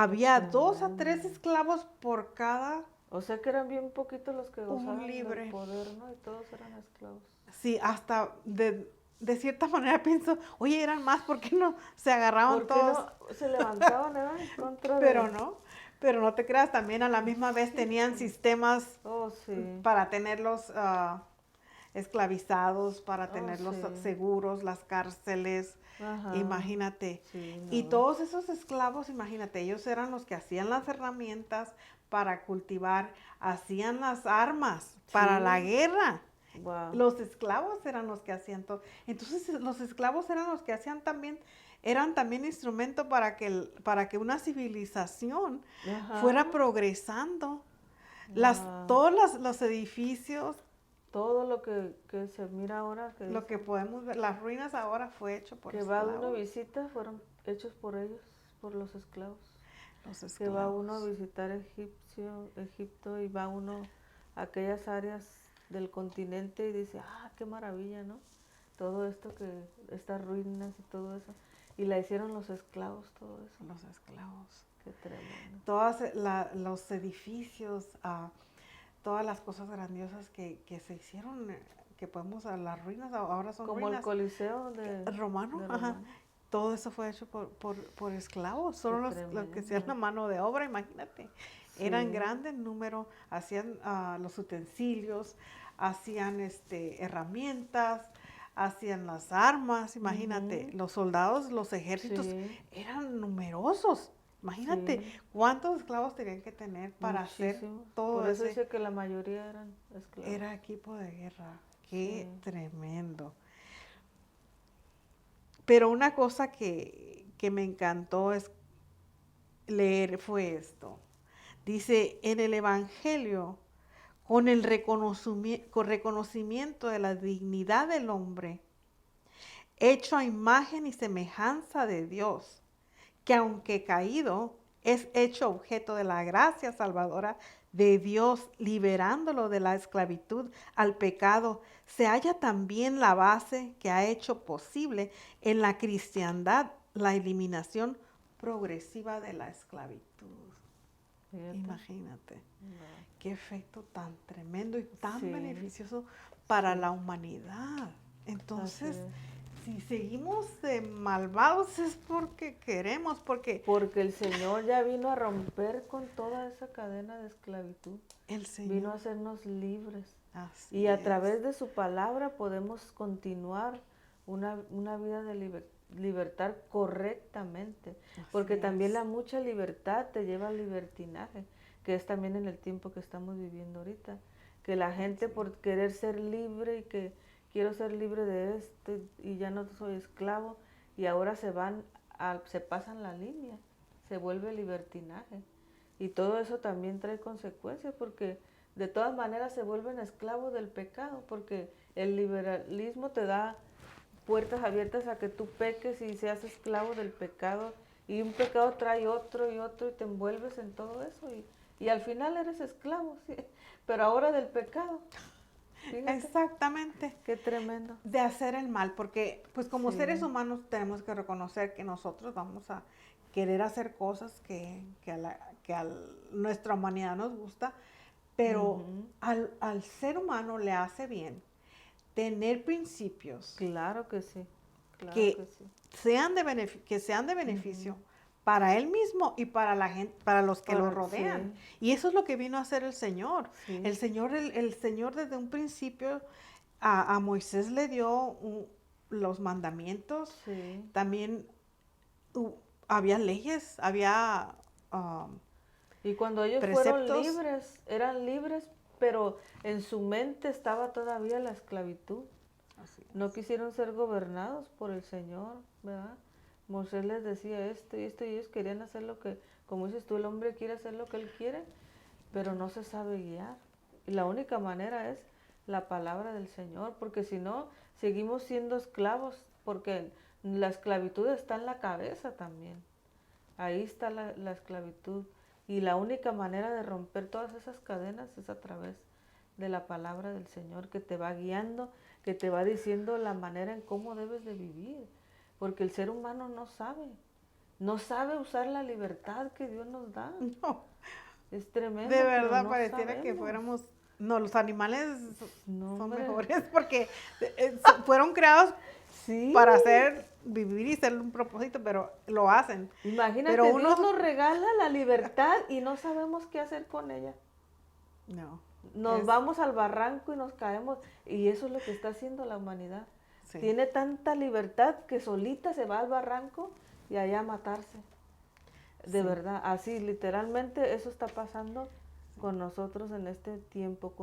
S1: Qué
S2: Había 2 a 3
S1: tremendo.
S2: esclavos por cada
S1: O sea que eran bien poquitos los que
S2: un
S1: gozaban del
S2: libre.
S1: poder, ¿no? Y todos eran esclavos.
S2: Sí, hasta de cierta manera pienso, oye, eran más, ¿por qué no se agarraban
S1: ¿Por qué
S2: todos?
S1: no se levantaban, en contra
S2: Pero
S1: de...?
S2: no. Pero no te creas, también a la misma vez tenían sistemas
S1: Oh, sí.
S2: para tenerlos esclavizados, para
S1: Oh,
S2: tenerlos
S1: sí.
S2: seguros, las cárceles,
S1: Ajá.
S2: imagínate.
S1: Sí,
S2: Y
S1: no.
S2: todos esos esclavos, imagínate, ellos eran los que hacían las herramientas para cultivar, hacían las armas para la
S1: Sí.
S2: guerra.
S1: Wow.
S2: Los esclavos eran los que hacían todo. Entonces los esclavos eran los que hacían también, eran también instrumento para que una civilización
S1: Ajá.
S2: fuera progresando.
S1: Wow.
S2: Todos los edificios,
S1: Todo lo que se mira ahora, que
S2: lo que
S1: dicen
S2: podemos ver, las ruinas ahora fue hecho por
S1: que va uno a
S2: esclavos,
S1: visita, fueron hechos por ellos, por los esclavos.
S2: los
S1: Que va uno a
S2: esclavos.
S1: visitar Egipto y va uno a aquellas áreas del continente y dice, ah, qué maravilla, ¿no? Todo esto estas ruinas y todo eso. Y la hicieron los esclavos, todo eso.
S2: Los esclavos.
S1: Qué tremendo.
S2: Todos los edificios, todas las cosas grandiosas que se hicieron, que podemos, las ruinas, ahora son
S1: Como el
S2: ruinas.
S1: Coliseo de
S2: Romano,
S1: de
S2: ajá.
S1: Romano.
S2: Todo eso fue hecho por esclavos,
S1: Qué
S2: solo los que hacían
S1: tremendo.
S2: la mano de obra, imagínate. Eran
S1: Sí.
S2: grandes número, hacían los utensilios, hacían herramientas, hacían las armas, imagínate.
S1: Ujú.
S2: Los soldados, los ejércitos
S1: Sí,
S2: eran numerosos. Imagínate
S1: sí,
S2: cuántos esclavos tenían que tener para hacer
S1: muchísimos.
S2: todo
S1: Por eso
S2: ese.
S1: dice que la mayoría eran esclavos.
S2: Era equipo de guerra. Qué
S1: Sí.
S2: tremendo. Pero una cosa que me encantó es leer fue esto. Dice, en el Evangelio, con el reconocimiento de la dignidad del hombre, hecho a imagen y semejanza de Dios, que aunque caído, es hecho objeto de la gracia salvadora de Dios, liberándolo de la esclavitud al pecado, se halla también la base que ha hecho posible en la cristiandad la eliminación progresiva de la esclavitud.
S1: Fíjate.
S2: Imagínate,
S1: No.
S2: qué efecto tan tremendo y tan
S1: Sí,
S2: beneficioso para
S1: sí.
S2: la humanidad.
S1: Así
S2: Entonces,
S1: es.
S2: si seguimos de malvados es porque queremos, porque
S1: Porque el Señor ya vino a romper con toda esa cadena de esclavitud.
S2: el
S1: Vino a
S2: Señor,
S1: hacernos libres.
S2: así
S1: Y a
S2: es,
S1: través de su palabra podemos continuar una vida de libertad correctamente. Porque
S2: así
S1: también
S2: es.
S1: la mucha libertad te lleva al libertinaje, que es también en el tiempo que estamos viviendo ahorita. Que la gente
S2: Sí.
S1: por querer ser libre y que quiero ser libre de esto y ya no soy esclavo y ahora se pasan la línea, se vuelve libertinaje. Y todo eso también trae consecuencias porque de todas maneras se vuelven esclavos del pecado, porque el liberalismo te da puertas abiertas a que tú peques y seas esclavo del pecado, y un pecado trae otro y otro y te envuelves en todo eso y al final eres esclavo, ¿sí? Pero ahora del pecado. Fíjate,
S2: Exactamente,
S1: qué tremendo.
S2: de hacer el mal, porque pues como seres
S1: Sí.
S2: humanos tenemos que reconocer que nosotros vamos a querer hacer cosas que a nuestra humanidad nos gusta, pero
S1: Ujú.
S2: al ser humano le hace bien tener principios
S1: Claro que sí, claro que
S2: que
S1: sí.
S2: que sean de beneficio
S1: Ujú.
S2: para él mismo y para la gente, para los que lo rodean.
S1: Sí,
S2: Y eso es lo que vino a hacer el Señor.
S1: sí,
S2: El Señor desde un principio a Moisés le dio los mandamientos.
S1: sí.
S2: También uh, había leyes, había
S1: Y cuando ellos fueron
S2: preceptos.
S1: libres, eran libres, pero en su mente estaba todavía la esclavitud.
S2: Así
S1: No
S2: es.
S1: quisieron ser gobernados por el Señor, ¿verdad? Moisés les decía esto y esto y ellos querían hacer lo que, como dices tú, el hombre quiere hacer lo que él quiere, pero no se sabe guiar. Y la única manera es la palabra del Señor, porque si no, seguimos siendo esclavos, porque la esclavitud está en la cabeza también. Ahí está la esclavitud. Y la única manera de romper todas esas cadenas es a través de la palabra del Señor que te va guiando, que te va diciendo la manera en cómo debes de vivir. Porque el ser humano no sabe usar la libertad que Dios nos da.
S2: No,
S1: Es
S2: de
S1: tremendo, pero
S2: verdad
S1: no
S2: pareciera que
S1: sabemos.
S2: fuéramos, no, los animales
S1: No,
S2: son
S1: hombre.
S2: mejores porque fueron creados
S1: Sí,
S2: para ser vivir y ser un propósito, pero lo hacen.
S1: Imagínate,
S2: Pero uno
S1: Dios nos regala la libertad y no sabemos qué hacer con ella.
S2: no.
S1: Nos vamos al barranco y nos caemos. Y eso es lo que está haciendo la humanidad.
S2: Sí.
S1: Tiene tanta libertad que solita se va al barranco y allá a matarse. De
S2: Sí.
S1: verdad, así literalmente eso está pasando con nosotros en este tiempo,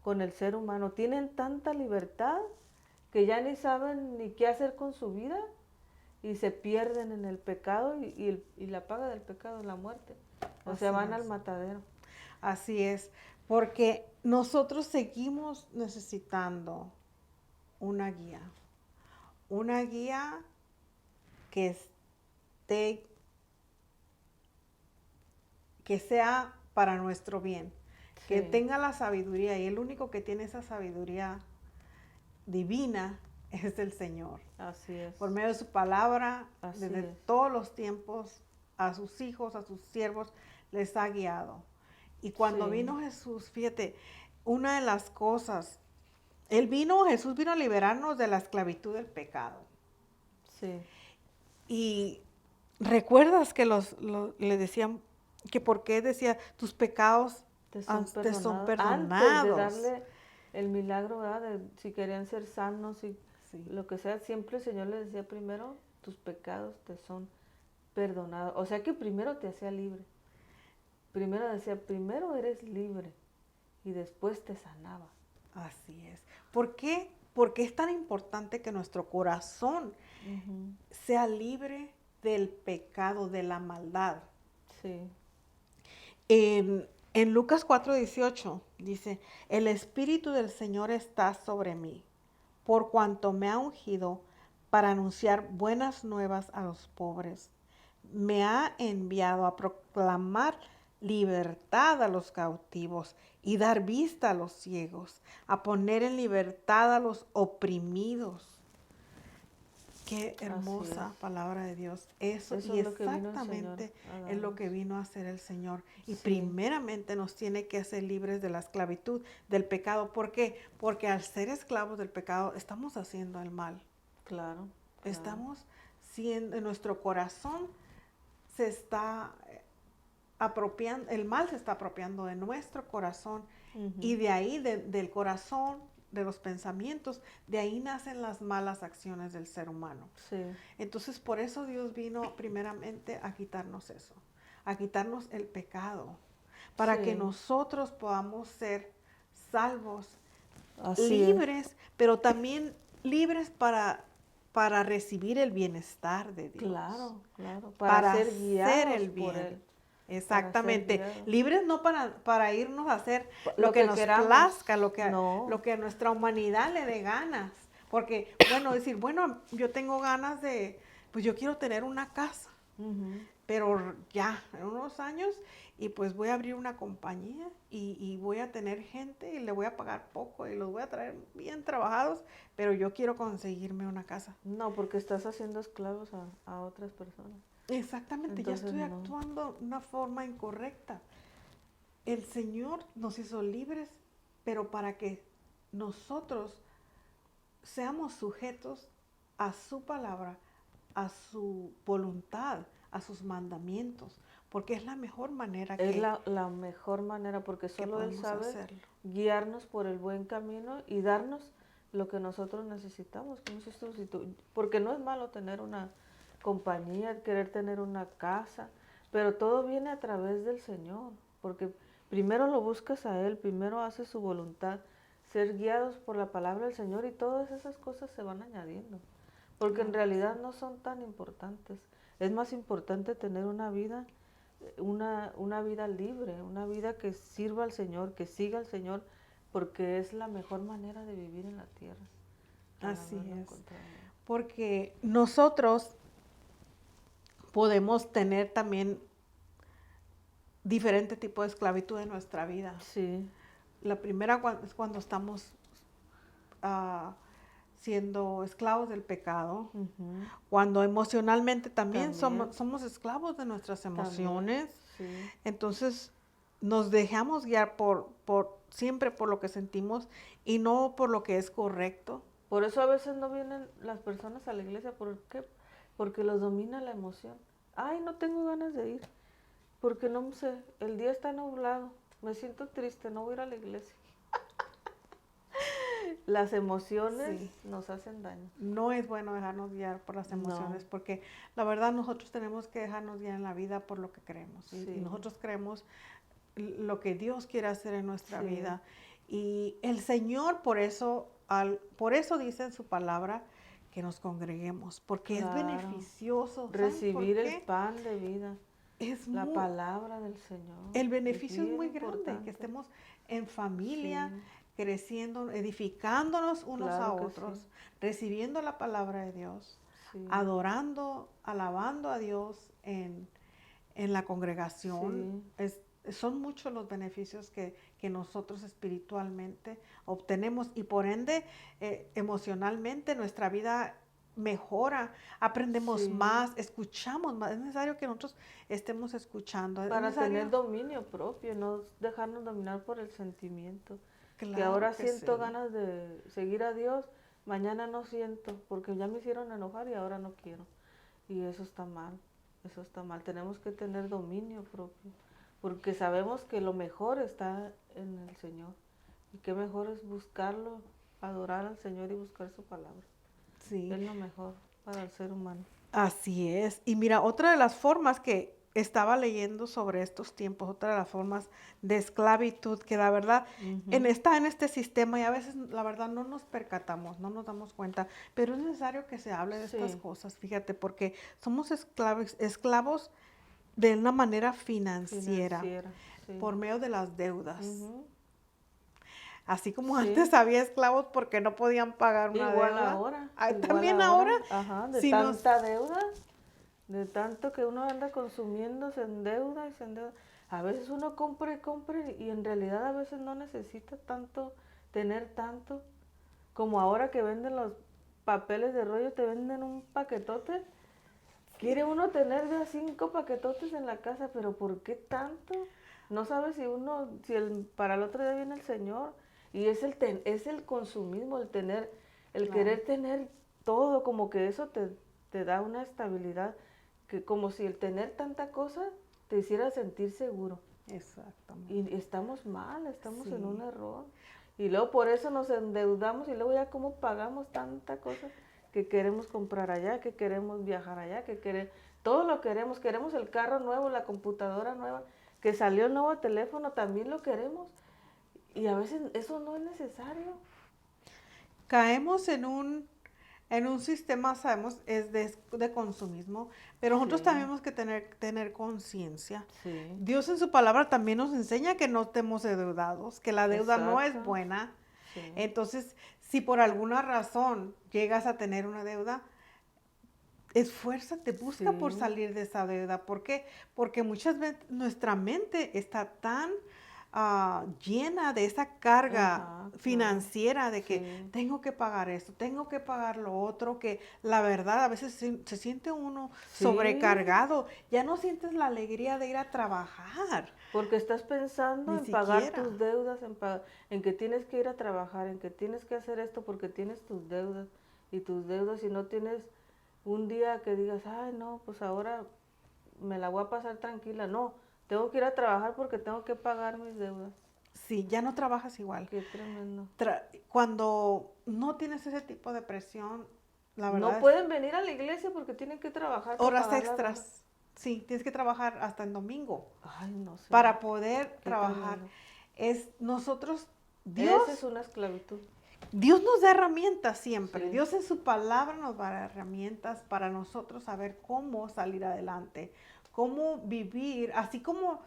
S1: con el ser humano. Tienen tanta libertad que ya ni saben ni qué hacer con su vida y se pierden en el pecado y la paga del pecado es la muerte. O sea,
S2: Así
S1: van al
S2: es.
S1: matadero.
S2: Así es, porque nosotros seguimos necesitando una guía que esté, que sea para nuestro bien, que
S1: Sí.
S2: tenga la sabiduría, y el único que tiene esa sabiduría divina es el Señor.
S1: Así es.
S2: Por medio de su palabra,
S1: Así
S2: desde
S1: es.
S2: todos los tiempos, a sus hijos, a sus siervos, les ha guiado. Y cuando
S1: Sí.
S2: vino Jesús, fíjate, una de las cosas, Jesús vino a liberarnos de la esclavitud del pecado.
S1: Sí.
S2: Y recuerdas que le decían que por qué decía, tus pecados
S1: Te son
S2: te son
S1: perdonados. Antes de
S2: perdonados.
S1: darle el milagro, ¿verdad? Si querían ser sanos y
S2: Sí.
S1: lo que sea, siempre el Señor les decía primero, tus pecados te son perdonados. O sea que primero te hacía libre. Primero decía, primero eres libre y después te sanaba.
S2: Así es. ¿Por qué? Porque es tan importante que nuestro corazón sea libre del pecado, de la maldad.
S1: Sí.
S2: En Lucas 4:18 dice, el Espíritu del Señor está sobre mí, por cuanto me ha ungido para anunciar buenas nuevas a los pobres. Me ha enviado a proclamar libertad a los cautivos y dar vista a los ciegos, a poner en libertad a los oprimidos. Qué hermosa palabra de Dios. Eso y
S1: es lo que vino el
S2: exactamente
S1: Señor a
S2: es lo que
S1: darnos.
S2: vino a hacer el Señor. Y
S1: Sí.
S2: primeramente nos tiene que hacer libres de la esclavitud, del pecado. ¿Por qué? Porque al ser esclavos del pecado estamos haciendo el mal.
S1: Claro.
S2: Estamos siendo, en nuestro corazón se está apropiando, el mal se está apropiando de nuestro corazón. Y de ahí, del corazón, de los pensamientos, de ahí nacen las malas acciones del ser humano.
S1: Sí.
S2: Entonces, por eso Dios vino primeramente a quitarnos eso, a quitarnos el pecado, para que nosotros podamos ser salvos, libres, pero también libres para recibir el bienestar de Dios.
S1: Claro.
S2: Para
S1: ser guiados
S2: hacer el
S1: por
S2: bien.
S1: Él.
S2: Exactamente.
S1: Para ser guiados.
S2: Libres no para irnos a hacer
S1: Lo
S2: lo que nos
S1: queramos.
S2: plazca, lo que a nuestra humanidad le dé ganas. Porque, bueno, decir, bueno, yo tengo ganas pues yo quiero tener una casa, pero ya, en unos años, y pues voy a abrir una compañía y voy a tener gente y le voy a pagar poco y los voy a traer bien trabajados, pero yo quiero conseguirme una casa.
S1: No, porque estás haciendo esclavos a otras personas.
S2: Exactamente,
S1: Entonces,
S2: ya estoy
S1: no.
S2: actuando de una forma incorrecta. El Señor nos hizo libres, pero para que nosotros seamos sujetos a su palabra, a su voluntad, a sus mandamientos, porque es la mejor manera
S1: Es la mejor manera, porque solo Él sabe
S2: hacerlo.
S1: guiarnos por el buen camino y darnos lo que nosotros necesitamos. Porque no es malo tener una compañía, querer tener una casa, pero todo viene a través del Señor, porque primero lo buscas a Él, primero haces su voluntad, ser guiados por la palabra del Señor y todas esas cosas se van añadiendo, porque en realidad no son tan importantes. Es más importante tener una vida libre, una vida que sirva al Señor, que siga al Señor, porque es la mejor manera de vivir en la tierra.
S2: Así es. Porque nosotros podemos tener también diferente tipo de esclavitud en nuestra vida.
S1: Sí.
S2: La primera es cuando estamos siendo esclavos del pecado, cuando emocionalmente también. Somos esclavos de nuestras emociones.
S1: Sí.
S2: Entonces nos dejamos guiar siempre por lo que sentimos y no por lo que es correcto.
S1: Por eso a veces no vienen las personas a la iglesia. ¿Por qué? Porque los domina la emoción. Ay, no tengo ganas de ir. Porque no sé, el día está nublado. Me siento triste, no voy a ir a la iglesia. Las emociones
S2: Sí.
S1: nos hacen daño.
S2: No es bueno dejarnos guiar por las emociones,
S1: No,
S2: porque la verdad nosotros tenemos que dejarnos guiar en la vida por lo que creemos. Y
S1: sí,
S2: nosotros creemos lo que Dios quiere hacer en nuestra
S1: sí,
S2: vida. Y el Señor por eso dice en su palabra que nos congreguemos, porque es
S1: claro.
S2: beneficioso. ¿Saben por
S1: Recibir el
S2: qué?
S1: pan de vida,
S2: Es
S1: la
S2: muy,
S1: palabra del Señor,
S2: el
S1: es
S2: beneficio es
S1: bien
S2: muy grande, que
S1: importante.
S2: estemos en
S1: Sí,
S2: familia, creciendo, edificándonos unos a
S1: claro que sí,
S2: otros, recibiendo la palabra de Dios,
S1: sí,
S2: adorando, alabando a Dios en la congregación.
S1: sí,
S2: Son muchos los beneficios que nosotros espiritualmente obtenemos y por ende emocionalmente nuestra vida mejora, aprendemos
S1: sí.
S2: más, escuchamos más. Es necesario que nosotros estemos escuchando. Es
S1: Para tener
S2: necesario,
S1: dominio propio, no dejarnos dominar por el sentimiento. Que
S2: claro
S1: ahora
S2: que
S1: siento
S2: sí.
S1: ganas de seguir a Dios, mañana no siento, porque ya me hicieron enojar y ahora no quiero. Y eso está mal, eso está mal. Tenemos que tener dominio propio, porque sabemos que lo mejor está en el Señor. Y qué mejor es buscarlo, adorar al Señor y buscar su palabra.
S2: Sí,
S1: Es lo mejor para el ser humano.
S2: así es. Y mira, otra de las formas que estaba leyendo sobre estos tiempos, otra de las formas de esclavitud, que la verdad
S1: Ujú.
S2: está en este sistema y a veces la verdad no nos percatamos, no nos damos cuenta, pero es necesario que se hable de estas
S1: Sí,
S2: cosas, fíjate, porque somos esclavos de una manera financiera,
S1: financiera, sí.
S2: por medio de las deudas.
S1: Ujú.
S2: Así como
S1: Sí,
S2: antes había esclavos porque no podían pagar una deuda,
S1: igual
S2: también ahora,
S1: ahora, ajá, de
S2: si nos...
S1: tanta deuda, de tanto que uno anda consumiendo, se endeuda y se endeuda. A veces uno compra y compra y en realidad a veces no necesita tanto, tener tanto, como ahora que venden los papeles de rollo, te venden un paquetote. Quiere uno tener de a 5 paquetotes en la casa, pero ¿por qué tanto? No sabe si uno, si para el otro día viene el Señor. Y es el consumismo, el tener, el
S2: Claro,
S1: querer tener todo, como que eso te da una estabilidad, que como si el tener tanta cosa te hiciera sentir seguro.
S2: exactamente.
S1: Y estamos mal, estamos en un
S2: Sí,
S1: error. Y luego por eso nos endeudamos y luego ya cómo pagamos tanta cosa que queremos comprar allá, que queremos viajar allá, que queremos, todo lo queremos, queremos el carro nuevo, la computadora nueva, que salió el nuevo teléfono, también lo queremos. Y a veces eso no es necesario.
S2: caemos en un sistema, sabemos, es de consumismo, pero nosotros
S1: Sí,
S2: también tenemos que tener conciencia.
S1: sí,
S2: Dios en su palabra también nos enseña que no estemos endeudados, que la deuda no es
S1: exacto,
S2: buena.
S1: sí,
S2: Entonces, si por alguna razón llegas a tener una deuda, esfuérzate, busca por
S1: sí,
S2: salir de esa deuda. ¿Por qué? Porque muchas veces nuestra mente está tan llena de esa carga
S1: ajá, claro,
S2: financiera de que
S1: sí,
S2: tengo que pagar esto, tengo que pagar lo otro, que la verdad a veces se siente uno
S1: sí,
S2: sobrecargado, ya no sientes la alegría de ir a trabajar,
S1: porque estás pensando
S2: ni
S1: en pagar
S2: siquiera.
S1: tus deudas, en que tienes que ir a trabajar, en que tienes que hacer esto porque tienes tus deudas y no tienes un día que digas, ay no, pues ahora me la voy a pasar tranquila. No, tengo que ir a trabajar porque tengo que pagar mis deudas.
S2: Sí, ya no trabajas igual.
S1: Qué tremendo.
S2: Cuando no tienes ese tipo de presión, la
S1: No
S2: verdad es
S1: pueden venir a la iglesia porque tienen que trabajar para
S2: horas
S1: pagar las deudas.
S2: extras. Sí, tienes que trabajar hasta en domingo
S1: Ay, no sé,
S2: para poder
S1: qué
S2: trabajar.
S1: tremendo.
S2: Es nosotros,
S1: Esa es
S2: Dios,
S1: una esclavitud.
S2: Dios nos da herramientas siempre.
S1: Sí,
S2: Dios en su palabra nos da herramientas para nosotros saber cómo salir adelante, cómo vivir, así como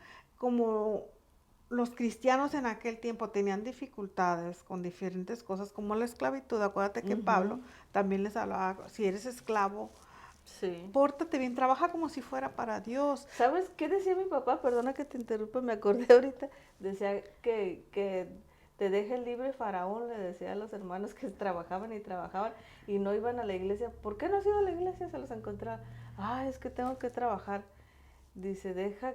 S2: los cristianos en aquel tiempo tenían dificultades con diferentes cosas, como la esclavitud. Acuérdate que Pablo
S1: ujú,
S2: también les hablaba, si eres esclavo,
S1: sí.
S2: pórtate bien, trabaja como si fuera para Dios.
S1: ¿Sabes qué decía mi papá? Perdona que te interrumpa, me acordé ahorita. Decía que te deje libre Faraón, le decía a los hermanos que trabajaban y trabajaban y no iban a la iglesia. ¿Por qué no has ido a la iglesia? Se los encontraba. Ah, es que tengo que trabajar. Dice, deja,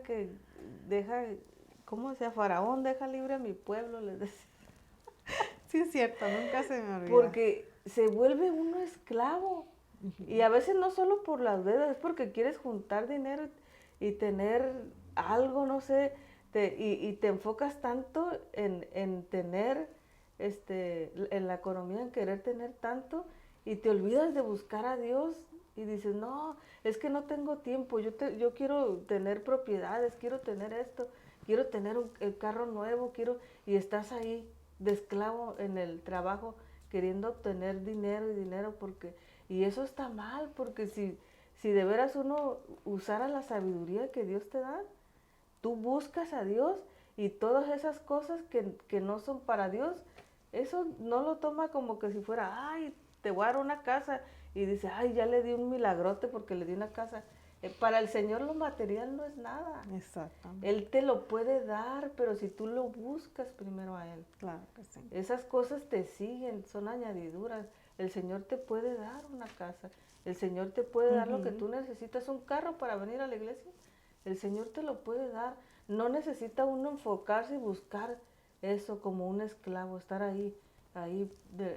S1: ¿cómo decía? Faraón, deja libre a mi pueblo, les decía.
S2: Sí, es cierto, nunca se me olvida.
S1: Porque se vuelve uno esclavo. Y a veces no solo por las deudas, es porque quieres juntar dinero y tener algo, no sé, y te enfocas tanto en tener, en la economía, en querer tener tanto, y te olvidas de buscar a Dios y dices, no, es que no tengo tiempo, yo quiero tener propiedades, quiero tener esto, quiero tener el carro nuevo, y estás ahí de esclavo en el trabajo queriendo obtener dinero y dinero y eso está mal, porque si de veras uno usara la sabiduría que Dios te da, tú buscas a Dios y todas esas cosas que no son para Dios, eso no lo toma como que si fuera, ay, te voy a dar una casa y dice, ay, ya le di un milagrote porque le di una casa. Para el Señor lo material no es nada.
S2: Exactamente.
S1: Él te lo puede dar, pero si tú lo buscas primero a Él.
S2: Claro que sí.
S1: Esas cosas te siguen, son añadiduras. El Señor te puede dar una casa. El Señor te puede dar lo que tú necesitas, un carro para venir a la iglesia. El Señor te lo puede dar. No necesita uno enfocarse y buscar eso como un esclavo, estar ahí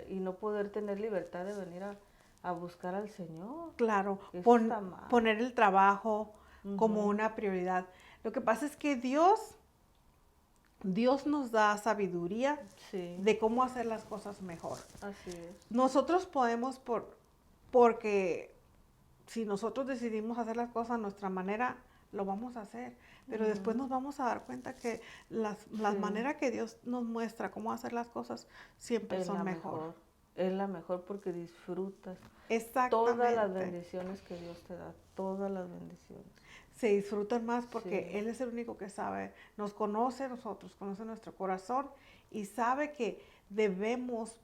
S1: y no poder tener libertad de venir a buscar al Señor.
S2: Claro,
S1: Eso está mal.
S2: poner el trabajo como
S1: Ujú.
S2: una prioridad. Lo que pasa es que Dios nos da sabiduría
S1: Sí,
S2: de cómo hacer las cosas mejor.
S1: así es.
S2: Nosotros podemos, porque si nosotros decidimos hacer las cosas a nuestra manera, lo vamos a hacer. Pero después nos vamos a dar cuenta que las
S1: Sí.
S2: maneras que Dios nos muestra cómo hacer las cosas siempre
S1: Es la
S2: son mejor.
S1: mejor. Es la mejor porque disfrutas todas las
S2: Exactamente.
S1: bendiciones que Dios te da, todas las bendiciones.
S2: Se disfrutan más porque
S1: Sí.
S2: Él es el único que sabe, nos conoce a nosotros, conoce nuestro corazón y sabe que debemos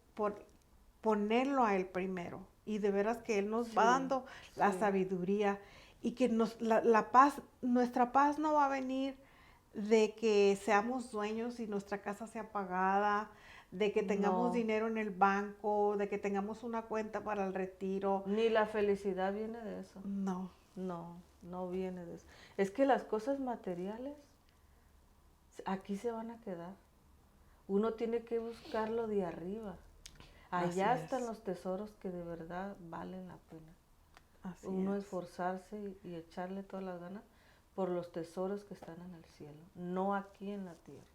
S2: ponerlo a Él primero. Y de veras que Él nos va
S1: Sí,
S2: dando la
S1: sí.
S2: sabiduría y que la paz, nuestra paz no va a venir de que seamos dueños y nuestra casa sea pagada, de que tengamos
S1: No,
S2: dinero en el banco, de que tengamos una cuenta para el retiro.
S1: ni la felicidad viene de eso.
S2: No,
S1: No, no viene de eso. Es que las cosas materiales aquí se van a quedar. Uno tiene que buscarlo de arriba.
S2: así
S1: Allá están
S2: es,
S1: los tesoros que de verdad valen la pena.
S2: así
S1: Uno
S2: es.
S1: esforzarse y echarle todas las ganas por los tesoros que están en el cielo, no aquí en la tierra.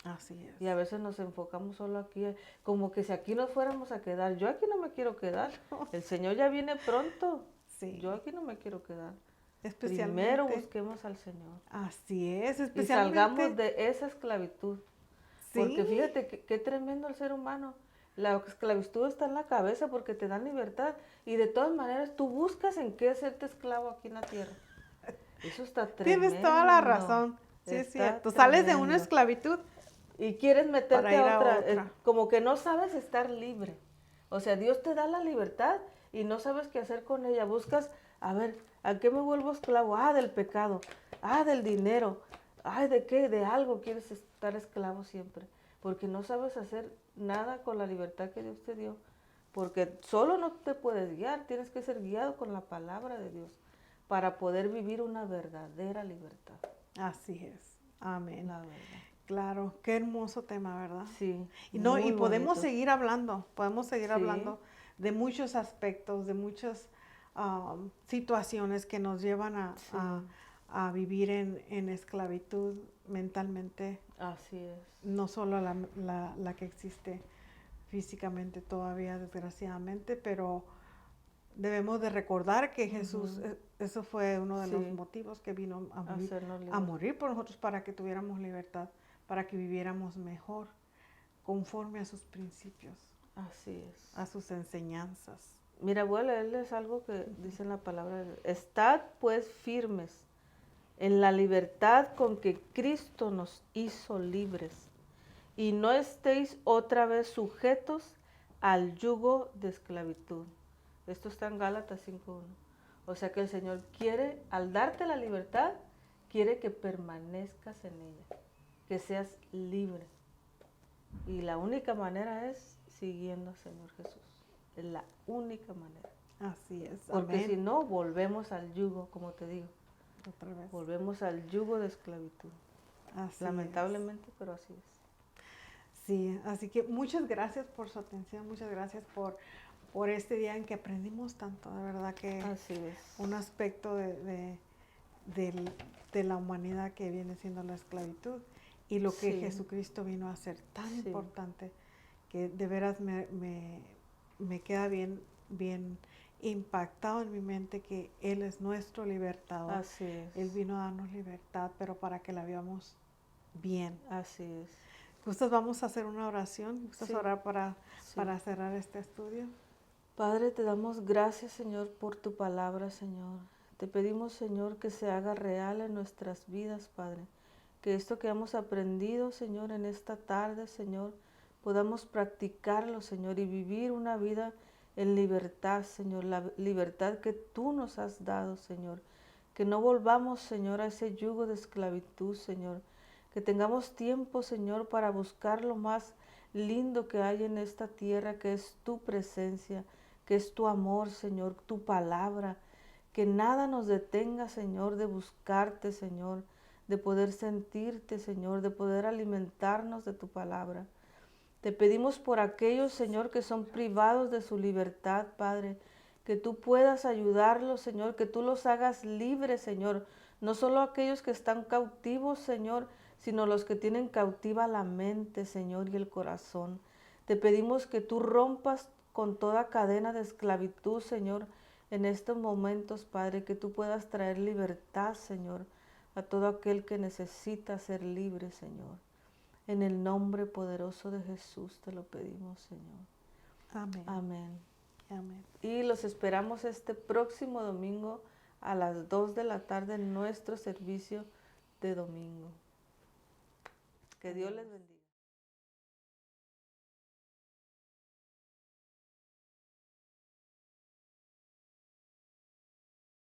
S2: Así es.
S1: Y a veces nos enfocamos solo aquí, como que si aquí nos fuéramos a quedar. Yo aquí no me quiero quedar. El Señor ya viene pronto.
S2: Sí,
S1: Yo aquí no me quiero quedar. Primero
S2: especialmente,
S1: busquemos al Señor
S2: así es,
S1: y salgamos
S2: especialmente,
S1: de esa esclavitud.
S2: sí,
S1: Porque fíjate qué tremendo el ser humano. La esclavitud está en la cabeza porque te dan libertad y de todas maneras tú buscas en qué hacerte esclavo aquí en la tierra. Eso está
S2: tienes toda la
S1: tremendo.
S2: razón, sí es
S1: Está
S2: cierto. Sales de una
S1: tremendo.
S2: esclavitud
S1: Y quieres
S2: para
S1: meterte
S2: ir
S1: a
S2: a
S1: otra,
S2: otra.
S1: como que no sabes estar libre. O sea, Dios te da la libertad y no sabes qué hacer con ella. Buscas, a ver, ¿a qué me vuelvo esclavo? Ah, del pecado. Ah, del dinero. Ay, ¿de qué? De algo quieres estar esclavo siempre. Porque no sabes hacer nada con la libertad que Dios te dio. Porque solo no te puedes guiar, tienes que ser guiado con la palabra de Dios para poder vivir una verdadera libertad.
S2: Así es, amén.
S1: La verdad.
S2: Claro, qué hermoso tema, ¿verdad?
S1: Sí,
S2: Y no, y
S1: muy
S2: podemos
S1: bonito.
S2: seguir hablando, podemos seguir
S1: Sí,
S2: hablando de muchos aspectos, de muchas situaciones que nos llevan
S1: sí,
S2: a vivir en esclavitud mentalmente,
S1: así es.
S2: no solo la que existe físicamente todavía, desgraciadamente, pero debemos de recordar que Jesús, eso fue uno de los
S1: Sí,
S2: motivos que vino
S1: hacernos
S2: a
S1: libres.
S2: morir por nosotros para que tuviéramos libertad, para que viviéramos mejor, conforme a sus principios,
S1: Así es.
S2: a sus enseñanzas.
S1: Mira, voy a leerles algo que dice en la palabra de Dios. Estad pues firmes en la libertad con que Cristo nos hizo libres y no estéis otra vez sujetos al yugo de esclavitud. Esto está en Gálatas 5:1. O sea que el Señor quiere, al darte la libertad, quiere que permanezcas en ella, que seas libre. Y la única manera es siguiendo al Señor Jesús. Es la única manera.
S2: Así es,
S1: Porque
S2: amén.
S1: si no, volvemos al yugo, como te digo.
S2: Otra vez.
S1: Volvemos al yugo de esclavitud.
S2: Así
S1: Lamentablemente, pero así es.
S2: es. Sí, así que muchas gracias por su atención, muchas gracias por este día en que aprendimos tanto, de verdad que
S1: Así es.
S2: un aspecto de la humanidad que viene siendo la esclavitud y lo que
S1: Sí.
S2: Jesucristo vino a hacer tan
S1: Sí.
S2: importante que de veras me queda bien impactado en mi mente que Él es nuestro libertador.
S1: Así es.
S2: Él vino a darnos libertad, pero para que la vivamos bien.
S1: Así es.
S2: ¿Gustas? Vamos a hacer una oración. ¿Gustas
S1: Sí.
S2: orar para
S1: Sí.
S2: cerrar este estudio?
S1: Padre, te damos gracias, Señor, por tu palabra, Señor. Te pedimos, Señor, que se haga real en nuestras vidas, Padre. Que esto que hemos aprendido, Señor, en esta tarde, Señor, podamos practicarlo, Señor, y vivir una vida en libertad, Señor, la libertad que tú nos has dado, Señor. Que no volvamos, Señor, a ese yugo de esclavitud, Señor. Que tengamos tiempo, Señor, para buscar lo más lindo que hay en esta tierra, que es tu presencia, que es tu amor, Señor, tu palabra. Que nada nos detenga, Señor, de buscarte, Señor, de poder sentirte, Señor, de poder alimentarnos de tu palabra. Te pedimos por aquellos, Señor, que son privados de su libertad, Padre, que tú puedas ayudarlos, Señor, que tú los hagas libres, Señor. No solo aquellos que están cautivos, Señor, sino los que tienen cautiva la mente, Señor, y el corazón. Te pedimos que tú rompas con toda cadena de esclavitud, Señor, en estos momentos, Padre, que tú puedas traer libertad, Señor, a todo aquel que necesita ser libre, Señor. En el nombre poderoso de Jesús te lo pedimos, Señor.
S2: Amén.
S1: Amén.
S2: Amén.
S1: Y los esperamos este próximo domingo a las 2 de la tarde en nuestro servicio de domingo. Que Dios les bendiga.